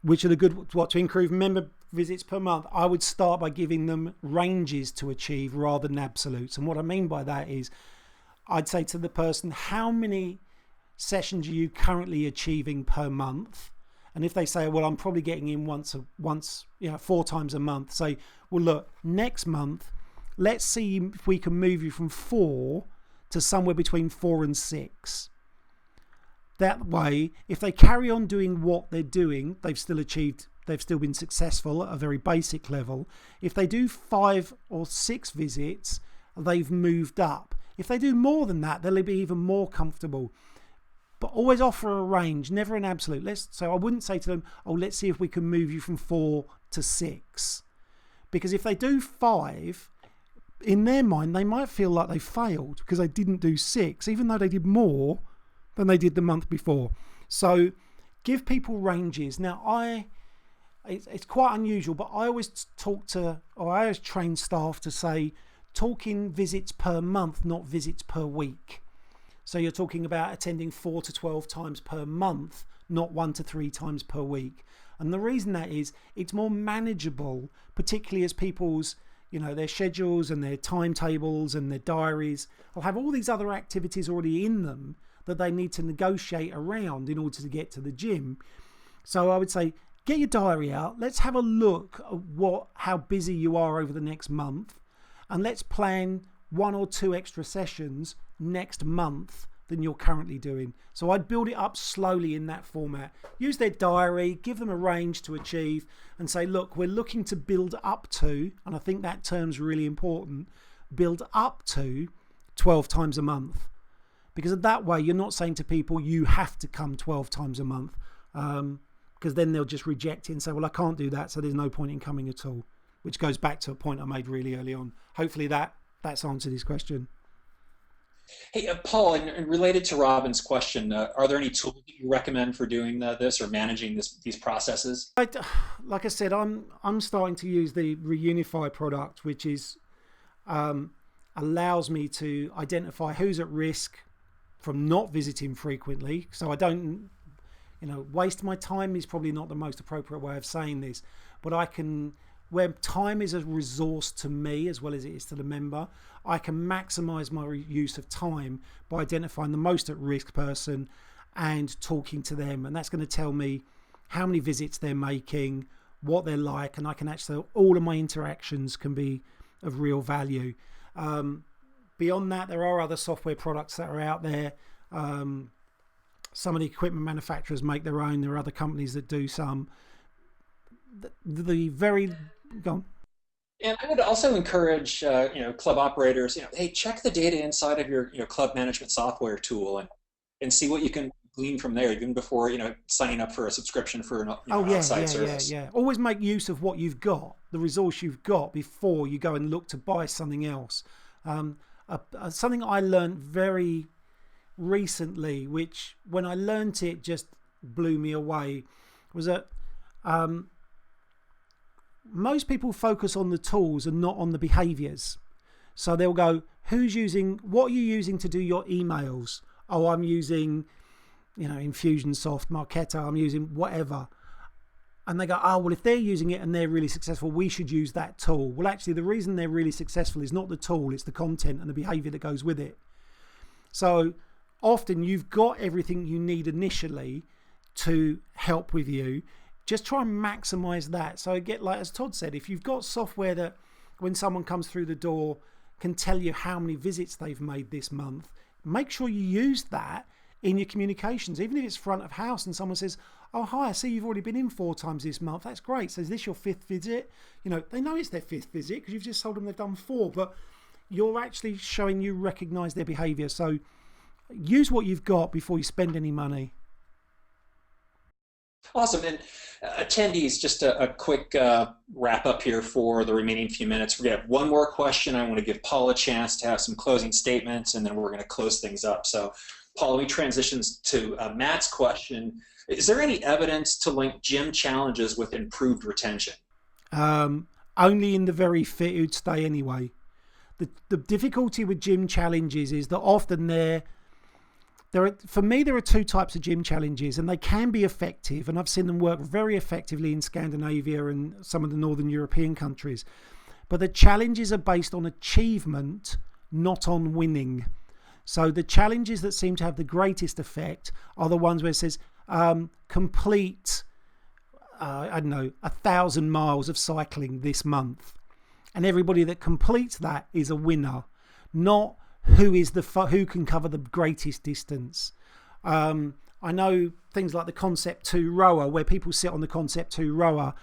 Which are the good, to improve member visits per month? I would start by giving them ranges to achieve rather than absolutes. And what I mean by that is I'd say to the person, how many sessions are you currently achieving per month? And if they say, well, I'm probably getting in once, 4 times a month, say, well, look, next month, let's see if we can move you from 4 to somewhere between 4 and 6. That way, if they carry on doing what they're doing, they've still been successful at a very basic level. If they do 5 or 6 visits, they've moved up. If they do more than that, they'll be even more comfortable. But always offer a range, never an absolute. So I wouldn't say to them, oh, let's see if we can move you from 4 to 6. Because if they do 5, in their mind, they might feel like they failed because they didn't do 6, even though they did more than they did the month before. So give people ranges. Now, it's quite unusual, but I always train staff to say, talking visits per month, not visits per week. So you're talking about attending 4 to 12 times per month, not 1 to 3 times per week. And the reason that is, it's more manageable, particularly as people's, their schedules and their timetables and their diaries will have all these other activities already in them that they need to negotiate around in order to get to the gym. So I would say, get your diary out. Let's have a look at how busy you are over the next month. And let's plan 1 or 2 extra sessions next month than you're currently doing. So I'd build it up slowly in that format. Use their diary, give them a range to achieve and say, look, we're looking to build up to, and I think that term's really important, build up to 12 times a month. Because that way you're not saying to people, you have to come 12 times a month. Because then they'll just reject it and say, well, I can't do that, so there's no point in coming at all. Which goes back to a point I made really early on. Hopefully that's answered his question. Hey, Paul, and related to Robin's question, are there any tools that you recommend for doing this or managing these processes? Like I said, I'm starting to use the Reunify product, which is um, allows me to identify who's at risk from not visiting frequently, so I don't, waste my time is probably not the most appropriate way of saying this, but I can, where time is a resource to me as well as it is to the member, I can maximize my use of time by identifying the most at risk person and talking to them. And that's going to tell me how many visits they're making, what they're like, and I can actually, all of my interactions can be of real value. Beyond that, there are other software products that are out there. Some of the equipment manufacturers make their own. There are other companies that do some. The very go on. And I would also encourage, club operators, hey, check the data inside of your, club management software tool and see what you can glean from there, even before, signing up for a subscription for an, Oh yeah, outside yeah, yeah, service. yeah. Always make use of what you've got, the resource you've got, before you go and look to buy something else. Um, Something I learned very recently, which when I learnt it just blew me away, was that um, most people focus on the tools and not on the behaviors. So they'll go, what are you using to do your emails? Oh, I'm using, Infusionsoft, Marketo, I'm using whatever. And they go, oh, well, if they're using it and they're really successful, we should use that tool. Well, actually, the reason they're really successful is not the tool, it's the content and the behavior that goes with it. So often you've got everything you need initially to help with you. Just try and maximize that. So get, like as Todd said, if you've got software that when someone comes through the door can tell you how many visits they've made this month, make sure you use that in your communications. Even if it's front of house and someone says, oh, hi, I see you've already been in 4 times this month. That's great. So is this your 5th visit? They know it's their 5th visit because you've just told them they've done 4, but you're actually showing you recognize their behavior. So use what you've got before you spend any money. Awesome. And attendees, just a quick wrap up here for the remaining few minutes. We're going to have one more question. I want to give Paul a chance to have some closing statements, and then we're going to close things up. So, Paul, we transitions to Matt's question. Is there any evidence to link gym challenges with improved retention? Only in the very fit who'd stay anyway. The difficulty with gym challenges is that often for me, there are 2 types of gym challenges, and they can be effective, and I've seen them work very effectively in Scandinavia and some of the Northern European countries. But the challenges are based on achievement, not on winning. So the challenges that seem to have the greatest effect are the ones where it says complete, 1,000 miles of cycling this month, and everybody that completes that is a winner, not who can cover the greatest distance. I know things like the Concept 2 rower, where people sit on the Concept 2 rower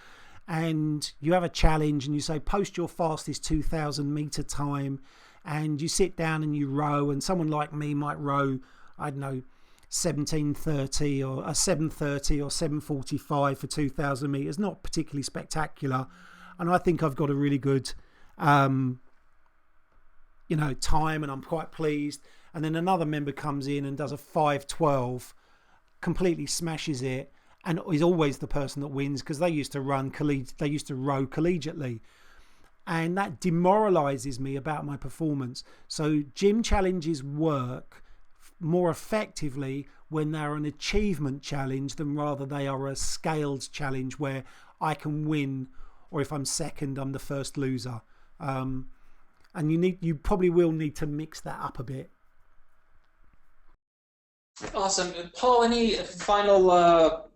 and you have a challenge and you say post your fastest 2,000 meter time, and you sit down and you row, and someone like me might row, 17:30 or a 7:30 or 7:45 for 2,000 meters. Not particularly spectacular, and I think I've got a really good time, and I'm quite pleased. And then another member comes in and does a 5:12, completely smashes it, and is always the person that wins because they used to row collegiately, and that demoralizes me about my performance. So gym challenges work more effectively when they're an achievement challenge than rather they are a scaled challenge where I can win, or if I'm second, I'm the first loser. And you probably will need to mix that up a bit. Awesome. Paul, any final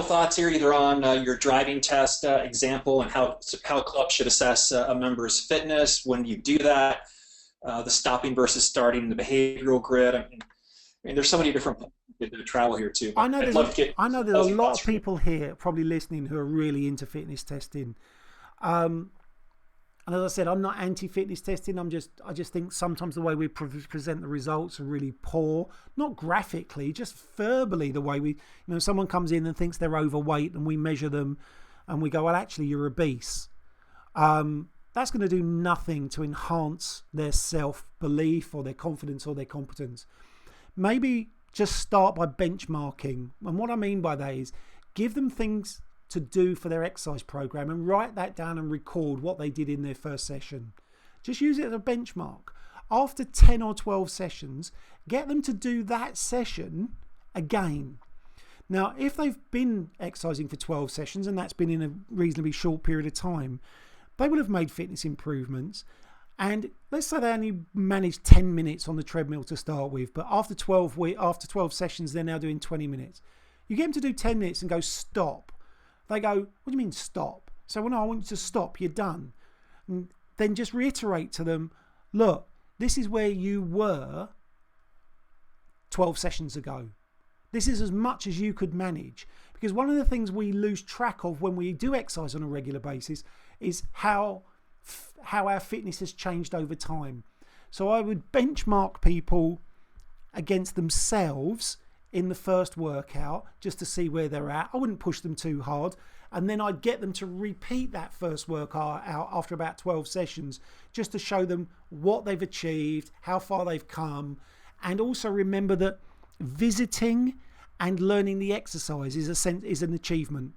thoughts here, either on your driving test example and how clubs should assess a member's fitness? When do you do that? The stopping versus starting, the behavioral grid. I mean, there's so many different points to travel here too. I know I'd love to get there's a closing lot thoughts of from you. people here probably listening who are really into fitness testing. Um, And as I said, I'm not anti-fitness testing. I just think sometimes the way we present the results are really poor. Not graphically, just verbally. The way someone comes in and thinks they're overweight, and we measure them, and we go, well, actually, you're obese. that's going to do nothing to enhance their self-belief or their confidence or their competence. Maybe just start by benchmarking. And what I mean by that is give them things to do for their exercise program and write that down and record what they did in their first session. Just use it as a benchmark. After 10 or 12 sessions, get them to do that session again. Now, if they've been exercising for 12 sessions and that's been in a reasonably short period of time, they will have made fitness improvements. And let's say they only managed 10 minutes on the treadmill to start with, but after 12 sessions, they're now doing 20 minutes. You get them to do 10 minutes and go, stop. They go, what do you mean stop? So when I want you to stop, you're done. And then just reiterate to them, look, this is where you were 12 sessions ago. This is as much as you could manage. Because one of the things we lose track of when we do exercise on a regular basis is how our fitness has changed over time. So I would benchmark people against themselves in the first workout just to see where they're at. I wouldn't push them too hard. And then I'd get them to repeat that first workout out after about 12 sessions just to show them what they've achieved, how far they've come. And also remember that visiting and learning the exercise is an achievement.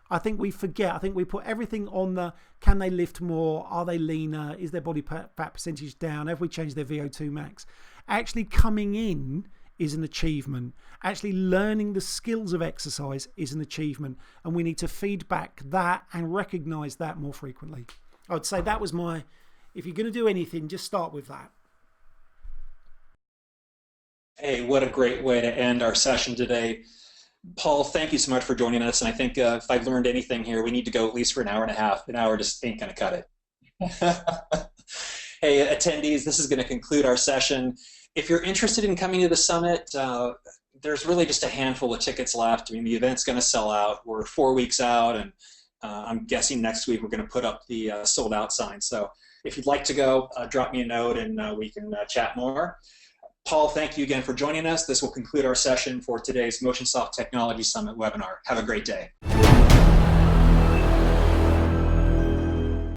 I think we forget. I think we put everything on the, can they lift more? Are they leaner? Is their body fat percentage down? Have we changed their VO2 max? Actually coming in is an achievement. Actually learning the skills of exercise is an achievement. And we need to feed back that and recognize that more frequently. I would say that was if you're going to do anything, just start with that. Hey, what a great way to end our session today. Paul, thank you so much for joining us. And I think if I've learned anything here, we need to go at least for an hour and a half. An hour just ain't going to cut it. Hey, attendees, this is going to conclude our session. If you're interested in coming to the summit, there's really just a handful of tickets left. I mean, the event's going to sell out. We're 4 weeks out, and I'm guessing next week we're going to put up the sold out sign. So if you'd like to go, drop me a note and we can chat more. Paul, thank you again for joining us. This will conclude our session for today's MotionSoft Technology Summit webinar. Have a great day.